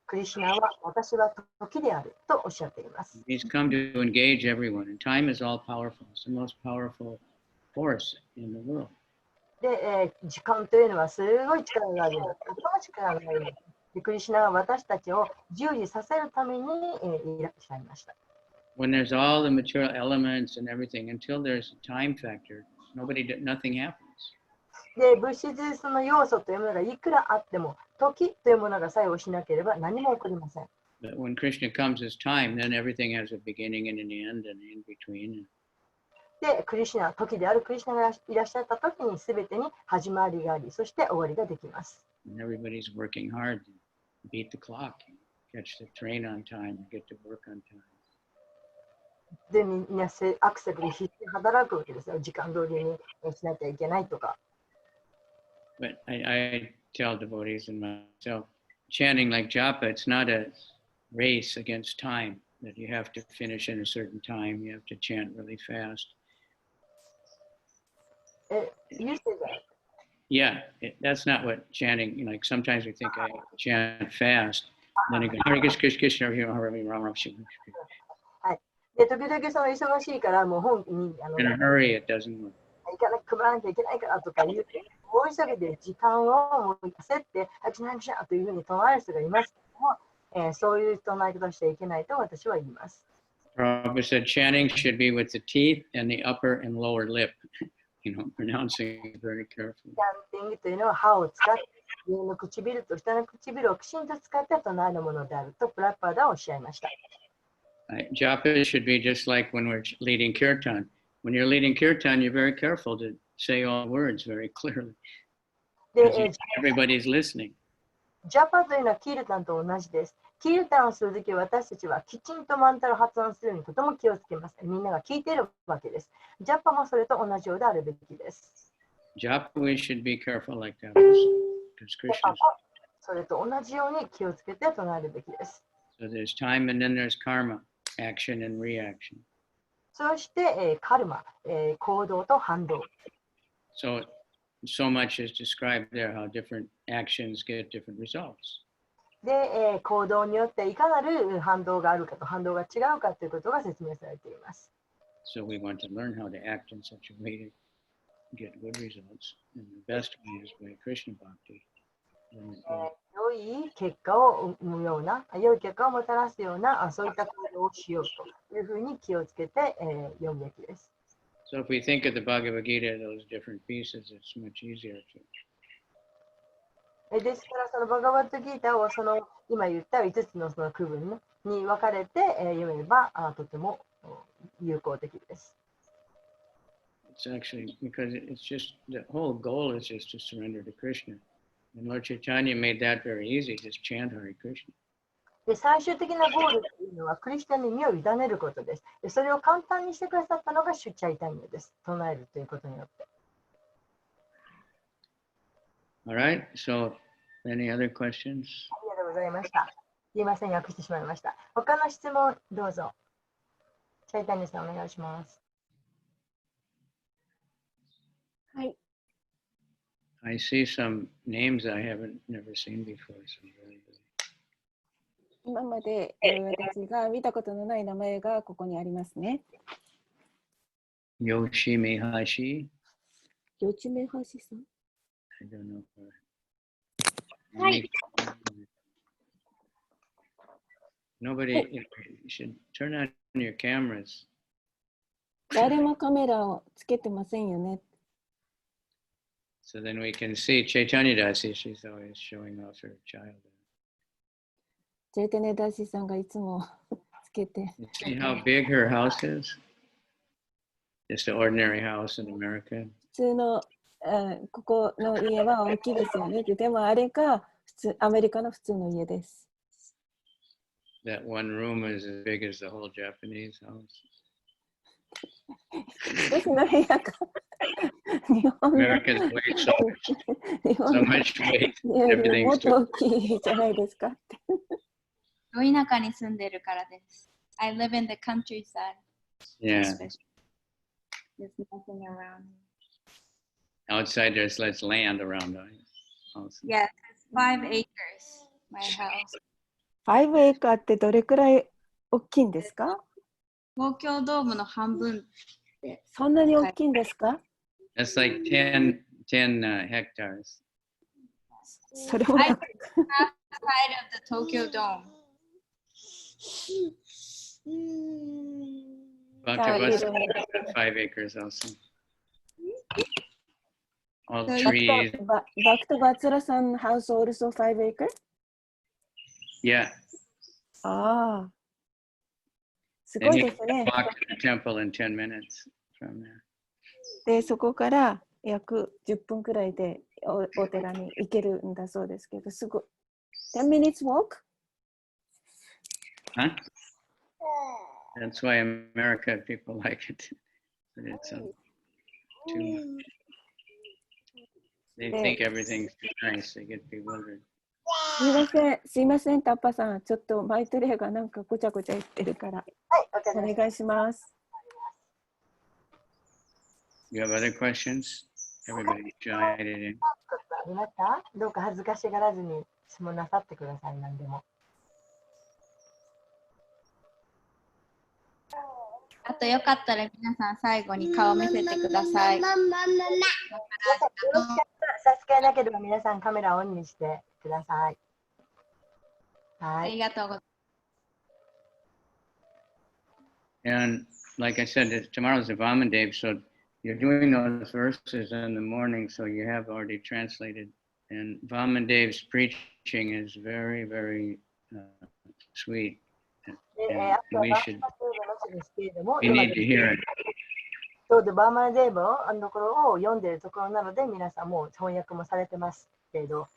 クリシュナは私は時であるとおっしゃっています。
He's come to engage everyone, and time is all powerful. It's the most powerful force in the world.
で、時間というのはすごい力があるんです。とても力があるんです。でクリシュナは私たちを従事させるためにいらっしゃいました。
When there's all the material elements and everything, until there's a time factor, nothing happens.
で、物質その要素というものがいくらあっても、時というものが作用しなければ何も起こりません。
But when Krishna comes as time, then everything has a beginning and an end and in between.
で、クリシュナ、時であるクリシュナがいらっしゃった時に全てに始まりがあり、そして終わりができます。
And everybody's working hard to beat the clock, catch the train on time, get to work on time.
で、みんなアクセルで必死に働くわけですよ。時間通りにしなきゃいけないとか。
But I tell devotees and myself, chanting like japa, it's not a race against time, that you have to finish in a certain time, you have to chant really fast.
You say that.
Yeah, that's not what chanting, like sometimes we think I chant fast, then I go, Hare Krishna, Krishna, Hare Krishna.
で、時々その忙しいからもう本に
In a hurry, it doesn't work.
行かなく配らなきゃいけないからとか言うて、大急ぎで時間をもう焦って、早くしなくちゃというふうに唱える人がいますけども、そういう唱え方をしてはいけないと私は言います。
Prabhupada said chanting should be with the teeth and the upper and lower lip, pronouncing it very carefully.
チャンティングというのは歯を使って、上の唇と下の唇をきちんと使って唱えるものであるとプラッパーダはおっしゃいました。
Japa should be just like when we're leading kirtan. When you're leading kirtan, you're very careful to say all words very clearly.
で、
Everybody's listening.
ジャパというのはキルタンと同じです。キルタンをするとき私たちはきちんとマンタルを発音するようにとても気をつけます。みんなが聞いているわけです。ジャパもそれと同じようであるべきです。
Japa, we should be careful like that also. Because Krishna.
それと同じように気をつけて唱えるべきです。
So there's time and then there's karma, action and reaction.
そして、カルマ、行動と反動。
So so much is described there how different actions get different results.
で、行動によっていかなる反動があるかと反動が違うかということが説明されています。
So we want to learn how to act in such a way to get good results. And the best way is by Krishna Bhakti.
良い結果を生むような、良い結果をもたらすような、そういった行動をしようというふうに気をつけて、読むべきです。
So if we think of the Bhagavad Gita, those different pieces, it's much easier to.
ですから、そのバガバットギータをその今言った5つのその区分に分かれて、読めばとても有効的です。
It's actually because it's just the whole goal is just to surrender to Krishna. And Lord Chaitanya made that very easy. Just chant Hare Krishna.
で最終的なゴールというのはクリスチャンに身を委ねることです。でそれを簡単にしてくださったのがシュチャイタニアです。唱えるということによって。
All right. So, any other questions?
ありがとうございました。すいません、訳してしまいました。他の質問どうぞ。チャイタニアさんお願いします。
はい。
I see some names I haven't never seen before. So really,
今まで私が見たことのない名前がここにありますね。
Yoshi Mihashi.
よちめはしさん。
I don't know.
Hi.
Nobody you should turn on your cameras.
誰もカメラをつけてませんよね。
So then we can see Chaitanya Dasi. She's always showing off her child.
チェイテネダシさんがいつもつけて。
You see how big her house is? Just an ordinary house in America.
普通の、ここの家は大きいですよね。でもあれがアメリカの普通の家です。
That one room is as big as the whole Japanese house.
一つの部屋が日本の
Americans weight so much weight.
より
Everything's
もっと
too.
大きいじゃないですかって。
ど田舎に住んでるからです。I live in the countryside.
Yeah.
There's nothing around.
Outside there's less land around us.
Yes, it's 5 acres, my house.
5エーカーってどれくらい大きいんですか？
東京ドームの半分で。
そんなに大きいんですか？
That's like 10 hectares.
それも
I live outside of the Tokyo Dome.
Bhaktivinoda 5 acres also. All
So
trees.
バクトバツラさんのハウスオールソ5エーカー？
Yeah.
ああ。す
And
ごい
you
です
can
ね。
walk to the temple in 10 minutes from there.
で、そこから約10分くらいでお寺に行けるんだそうですけど、すごい。10 minutes walk?
Huh? That's why America people like it. But it's too. They think everything's too nice. They get bewildered.
すいません、タッパさん。ちょっとマイトレイがなんかごちゃごちゃ言ってるから、
はい、わかりました。
お願いします。
You have other questions? Everybody join it in.
ありました？どうか恥ずかしがらずに質問なさってください、何でも。
あとよかったら皆さん最後に顔見せてください。
よろしかったら差し支えなければ皆さんカメラをオンにしてください。は
あ
い。
りがとうございます。
And like I said, tomorrow's the Vaman Day, so you're doing those verses in the morning, so you have already translated. And Vaman Dev's preaching is very, very sweet.
で
And
あとは
we
バー
should,
マーデーボの詩ですけれども、
we need to hear it.
そうでバーマーデーボのところを読んでいるところなので、皆さんも翻訳もされてますけれど、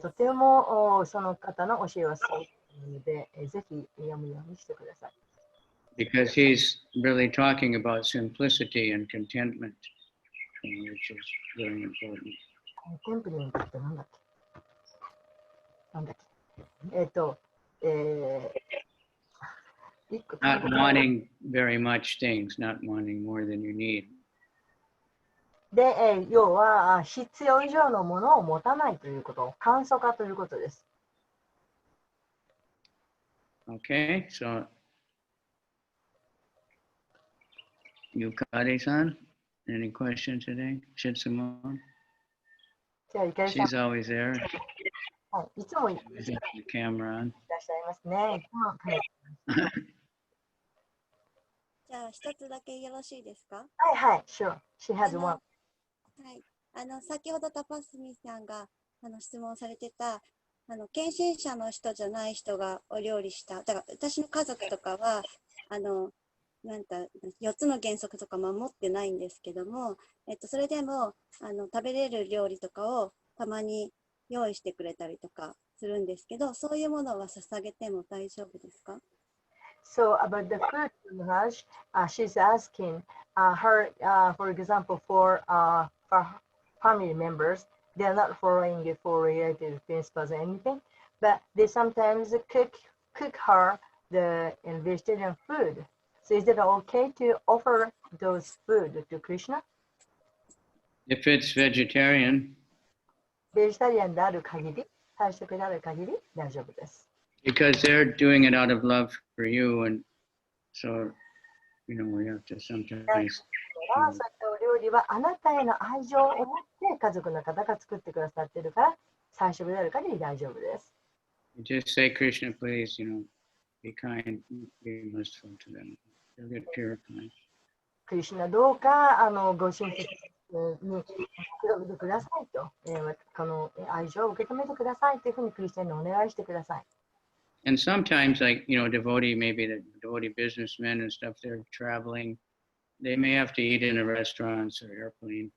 とてもその方の教えはそうなので、ぜひ読むようにしてください。
Because he's really talking about simplicity and contentment, which is very important.
テンプリングってなんだっけ？なんだっけ？Not
wanting very much things, not wanting more than you need.
で、要は必要以上のものを持たないということ、簡素化ということです。
Okay, so Yukari-san, any question today? Shitsumo?
じゃあ、ゆかりさん、
She's always there.
はい、いつもいらっ
With the camera on.
しゃいますね。いつもカメラ
じゃあ、一つだけよろしいですか？
はいはい、sure. She
あ
has
の、
one.
はい。先ほどタパスミさんが質問されてた、献身者の人じゃない人がお料理した。だから、私の家族とかは、なんか4つの原則とか守ってないんですけども、それでも食べれる料理とかをたまに用意してくれたりとかするんですけど、そういうものは捧げても大丈夫ですか？
So about the food Maharaj, she's asking her, for example, for family members, they are not following it for related principles or anything, but they sometimes cook her the vegetarian food. So is it okay to offer those food to Krishna?
If it's vegetarian,
ベジタリアンである限り、菜食である限り大丈夫です。
because they're doing it out of love for you, and so we have to sometimes.
そういったお料理はあなたへの愛情を持って家族の方が作ってくださっているから、菜食である限り大丈夫です。
Just say, Krishna, please, be kind, be merciful to them. They'll get purified.
クリシュナどうかご親戚に広めてくださいと、この愛情を受け止めてくださいというふうにクリスチャンにお願いしてください。
And sometimes, like, devotee, maybe the devotee businessmen and stuff, they're traveling. They may have to eat in a restaurant or airplane.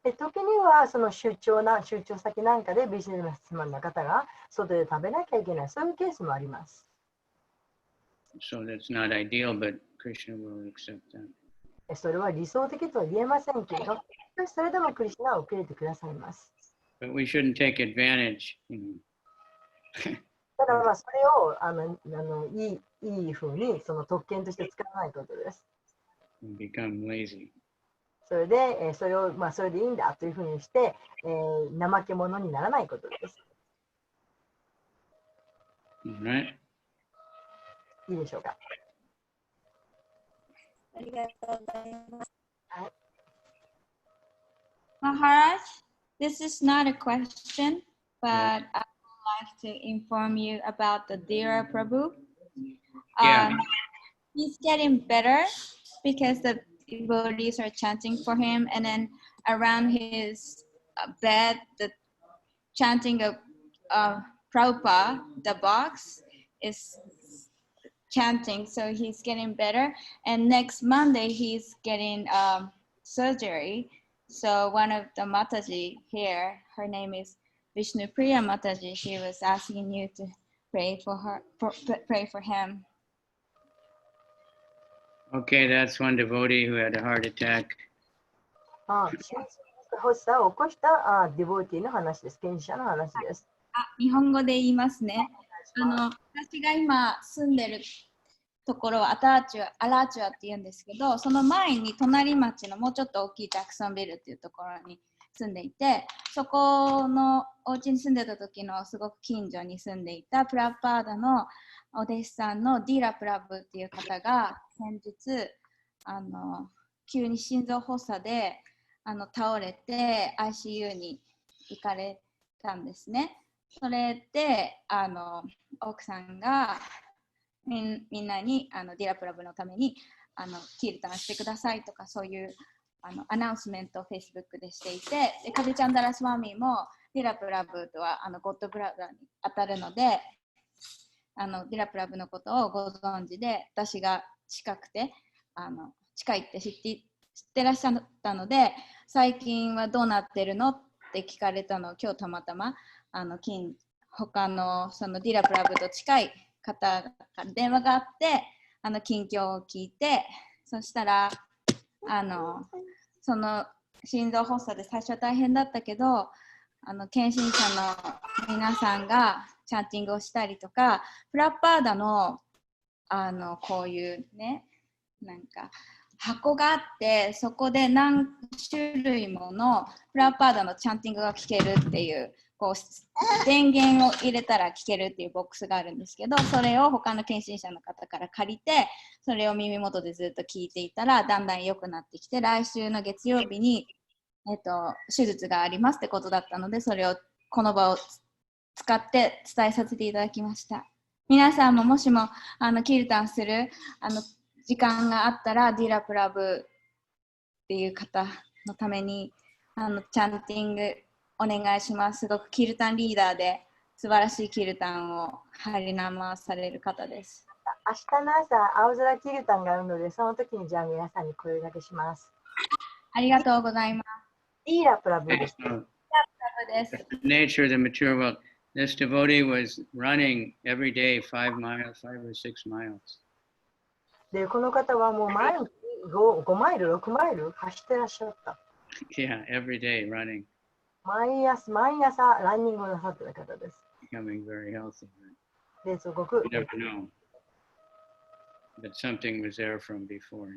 で時にはその出張先なんかでビジネスマンの方が外で食べなきゃいけない、そういうケースもあります。
So that's not ideal, but Krishna will accept that.
それは理想的とは言えませんけれど、それでもクリスチャンは受け入れてくださいます。
But we shouldn't take advantage,
ただそれをいいふうにその特権として使わないことです。
and become lazy.
それで、それでいいんだというふうにして、怠け者にならないことです。
All right?
いいでしょうか。
ありがとうございます。
Maharaj, this is not a question, but I would like to inform you about the Dira Prabhu.
Yeah.
He's getting better because the devotees are chanting for him, and then around his bed, the chanting of Prabhupada, the box, is chanting, so he's getting better. And next Monday, he's getting surgery. So one of the Mataji here, her name is Vishnupriya Mataji. She was asking you to pray for her, pray for him.
Okay, that's one devotee who had a heart attack.
心臓発作を起こしたディボーティーの話です。献身者の話です。
日本語で言いますね。私が今住んでるところはアラチュアって言うんですけど、その前に隣町のもうちょっと大きいジャクソンビルっていうところに住んでいて、そこのお家に住んでた時のすごく近所に住んでいたプラパーダのお弟子さんのディーラプラブっていう方が先日急に心臓発作で倒れて ICU に行かれたんですね。それで奥さんがみんなにディラプラブのためにキルタンしてくださいとかそういうアナウンスメントを Facebook でしていて、でカビチャンダラスワミもディラプラブとはゴッドブラザーに当たるのでディラプラブのことをご存知で、私が近くて近いって知ってらっしゃったので、最近はどうなってるのって聞かれたのを今日たまたま他のそのディラプラブと近い方から電話があって近況を聞いて、そしたらその心臓発作で最初は大変だったけど献身者の皆さんがチャンティングをしたりとか、プラッパーダのこういうねなんか箱があって、そこで何種類ものプラパーダのチャンティングが聞けるっていう、こう電源を入れたら聞けるっていうボックスがあるんですけど、それを他の献身者の方から借りて、それを耳元でずっと聞いていたらだんだん良くなってきて、来週の月曜日に、手術がありますってことだったので、それをこの場を使って伝えさせていただきました。皆さんももしもキルタンする時間があったら、ディラプラブっていう方のためにチャンティングお願いします。すごくキルタンリーダーで素晴らしいキルタンを張り生される方です。
明日の朝、青空キルタンがあるので、その時にじゃあ皆さんに声掛けします。
ありがとうございます。
ディーラプラブです。
The nature of the material world. This devotee was running every day 5 miles, 5 or 6 miles.
で、この方はもう毎日5マイル、6マイル走ってらっしゃった。
Yeah, every day running.
毎朝ランニングをなさってた方です。
Becoming very healthy.
で、すごく。
You never know. But something was there from before.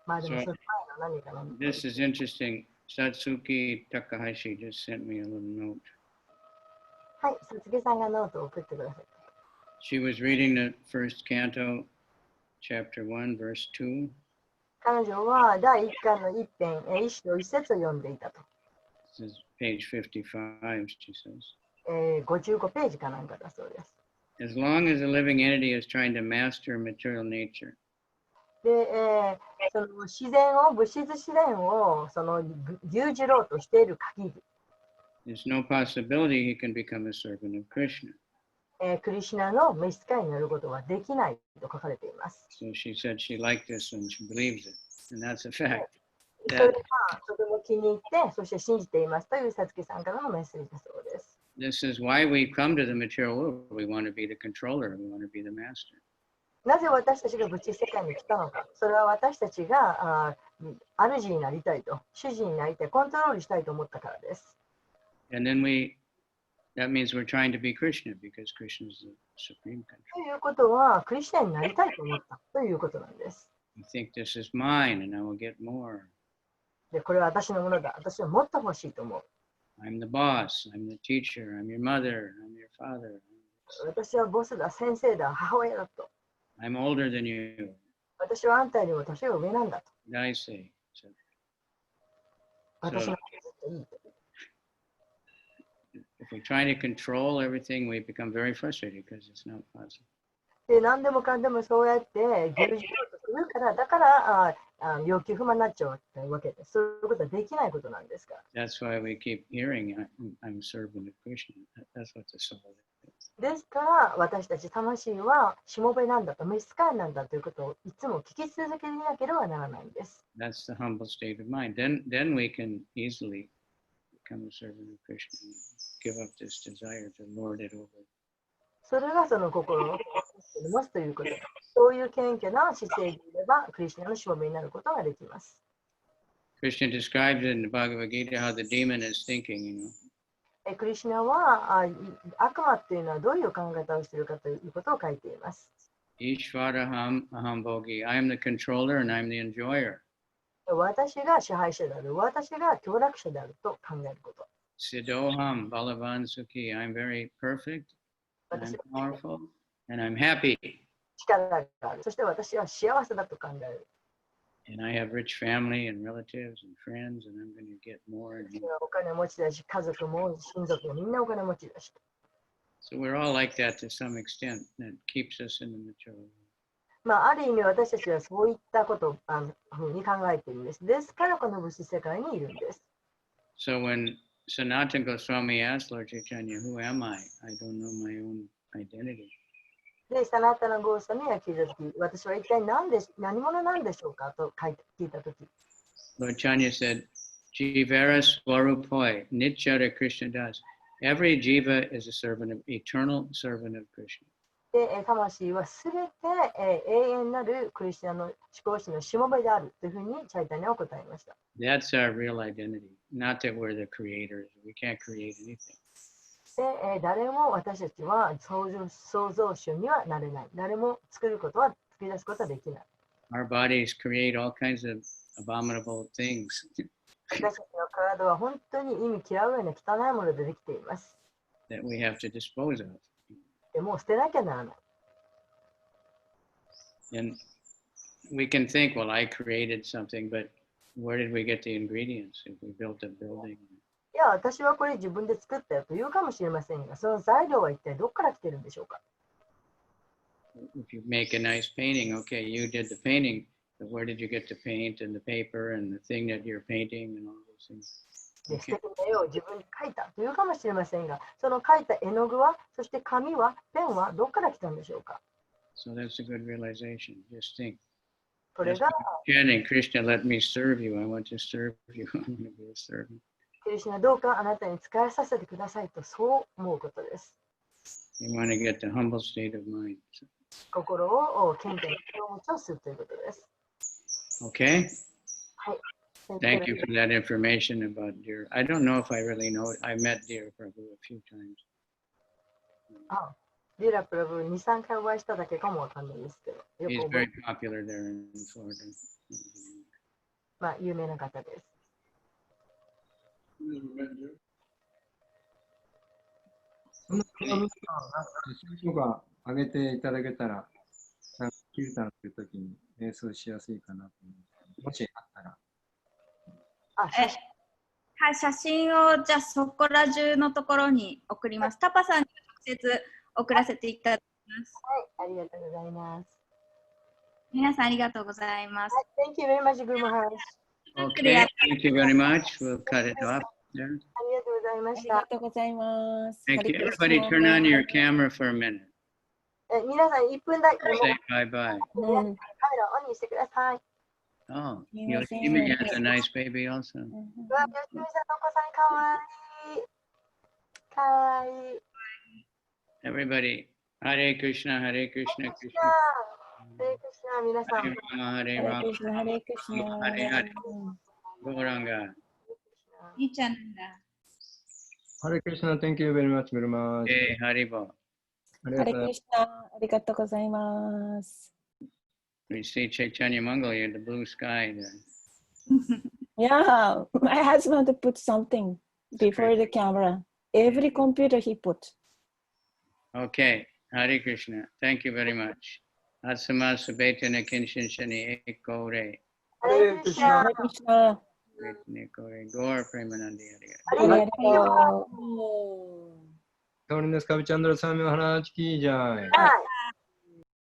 まあでもその前の何かな。
This is interesting. Satsuki Takahashi just sent me a little note.
はい、さつきさんがノートを送ってください。
She was reading the first canto, chapter 1, verse 2.
彼女は第1巻の一編、一章一節を読んでいたと。
This is page 55, she says.
55ページかなんかだそうです。
As long as a living entity is trying to master material nature,
で、その物質自然を牛耳ろうとしている限り、
there's no possibility he can become a servant of Krishna.
クリシュナの召使いになることはできないと書かれています。
So she said she liked this and she believes it. And that's a fact.
それがとても気に入って、そして信じていますというさつきさんからのメッセージだそうです。
This is why we come to the material world. We want to be the controller. We want to be the master.
なぜ私たちが物質世界に来たのか。それは私たちが主になりたいと、主人になりたい、コントロールしたいと思ったからです。
And then that means we're trying to be Krishna because Krishna is the supreme control.
ということは、クリスチャンになりたいと思ったということなんです。
You think this is mine and I will get more.
で、これは私のものだ。私はもっと欲しいと思う。
I'm the boss. I'm the teacher. I'm your mother. I'm your father.
私はボスだ、先生だ、母親だと。
I'm older than you.
私はあんたよりも年が上なんだと。
I say. So,
私のこといいと。
if we're trying to control everything, we become very frustrated because it's not possible.
で、何でもかんでもそうやって牛耳ろうとするから、だから要求不満になっちゃうわけです。そういうことはできないことなんですから。
That's why we keep hearing, I'm servant of Krishna. That's what the soul is.
ですから私たち魂はしもべなんだと、召使いなんだということをいつも聞き続けなければならないんです。
That's the humble state of mind. Then we can easily become a servant of Krishna and give up this desire to lord it over.
それがその心を持つということ。そういう謙虚な姿勢でいれば、クリスチャンのしもべになることができます。
Krishna described in the Bhagavad Gita how the demon is thinking,
クリシュナは悪魔っていうのはどういう考え方をしているかということを書いています。
Ishvaraham aham bhogi. I am the controller and I'm the enjoyer.
私が支配者である、私が協力者であると考えること。
Siddhoham balavan sukhi. I'm very perfect, and I'm powerful, and I'm happy.
力がある。そして私は幸せだと考える。
And I have rich family and relatives and friends, and I'm going to get more and more.
お金持ちだし、家族も親族もみんなお金持ちだし。
So we're all like that to some extent. That keeps us in the material world.
まあ、ある意味私たちはそういったことをふうに考えているんです。ですからこの物質世界にいるんです。
So when Sanatana Goswami asked Lord Chaitanya, who am I? I don't know my own identity.
で、サナタナゴーサミが聞いたとき、私は一体何者なんでしょうかと聞いたとき。
Lord Chaitanya said, Jivara Swarupoi, Nityara Krishna Das. Every jiva is a servant of, eternal servant of Krishna.
で、魂はすべて永遠なるクリスチャンの思考師のしもべであるというふうにチャイタニャは答えました。
That's our real identity. Not that we're the creators. We can't create anything.
で、誰も私たちは創造主にはなれない。誰も作り出すことはできない。
our bodies create all kinds of abominable things.
私たちの体は本当に意味嫌うような汚いものでできています。
that we have to dispose of.
でもう捨てなきゃならない。
And we can think, well, I created something, but where did we get the ingredients? If we built a building.
いや、私はこれ自分で作ったよと言うかもしれませんが、その材料は一体どこから来てるんでしょうか。
If you make a nice painting, okay, you did the painting, but where did you get the paint and the paper and the thing that you're painting and all those things?
で、素敵な絵を自分で描いたというかもしれませんが、その描いた絵の具は、そして紙は、ペンはどこから来たんでしょうか。
So that's a good realization. Just think.
これが、
Chanting, Krishna, let me serve you. I want to serve you. I want to be a servant.
クリシュナどうかあなたに使えさせてくださいとそう思うことです。
You want to get the humble state of mind.
心を謙虚な気持ちをするということです。
Okay?
はい。
Thank you for that information about dear. I don't know if I really know it. I met dear Prabhu a few times.
あ、ディラプラブ2、3回お会いしただけかもわかんないですけど、よ
He's
く覚え
very popular there in Florida.
まあ、有名な方です。
その写真とか上げていただけたら、なんかキルタンするときに瞑想しやすいかなと思います。もしあったら。
あ、
はい、写真をじゃあそこら中のところに送ります。タパさんに直接送らせていただきます。
はい、ありがとうございます。
皆さんありがとうございます。
Thank you very much, Guru Maharaj.
Okay, thank you very much. We'll cut it off there.
ありがとうございま
あり
した。
がとうございます。
Thank you.
ハリクリ
Everybody
スナ
turn on your camera for a minute.
皆さん1分だけ
Say bye-bye.
カメラをオンにしてください。
Oh,
すみません。
Yoshimi has a nice baby also.
うわ、よしみさんのお子さんかわいい。かわいい。
Everybody, Hare Krishna, Hare Krishna,
ハレ
Krishna
クリスナ皆さん。
Hare Rama,
ハ
Hare
レ
Rama,
クリスナ、ハレクリスナ。
Hare Hare, Gauranga.
いいちゃんなんだ。
ハレクリシナ、Thank you very much, very much.
Hey, Haribo.
あり
ハレク
がとうございます。
リスナ、ありがとうございます。
We see Chaitanya Mangal in the blue sky there.
Yeah, my husband put something before the camera. Every computer he put.
Okay, Hare Krishna. Thank you very much. Asama Subetana Kinshin Shani Ekore.
ハレクリスナ
ハレクリスナ、
Ekore. Gaur Premanandi Hare.
ありがとう。
トーリンです、カビチャンドラサミマハラーチキージャイ。
はい。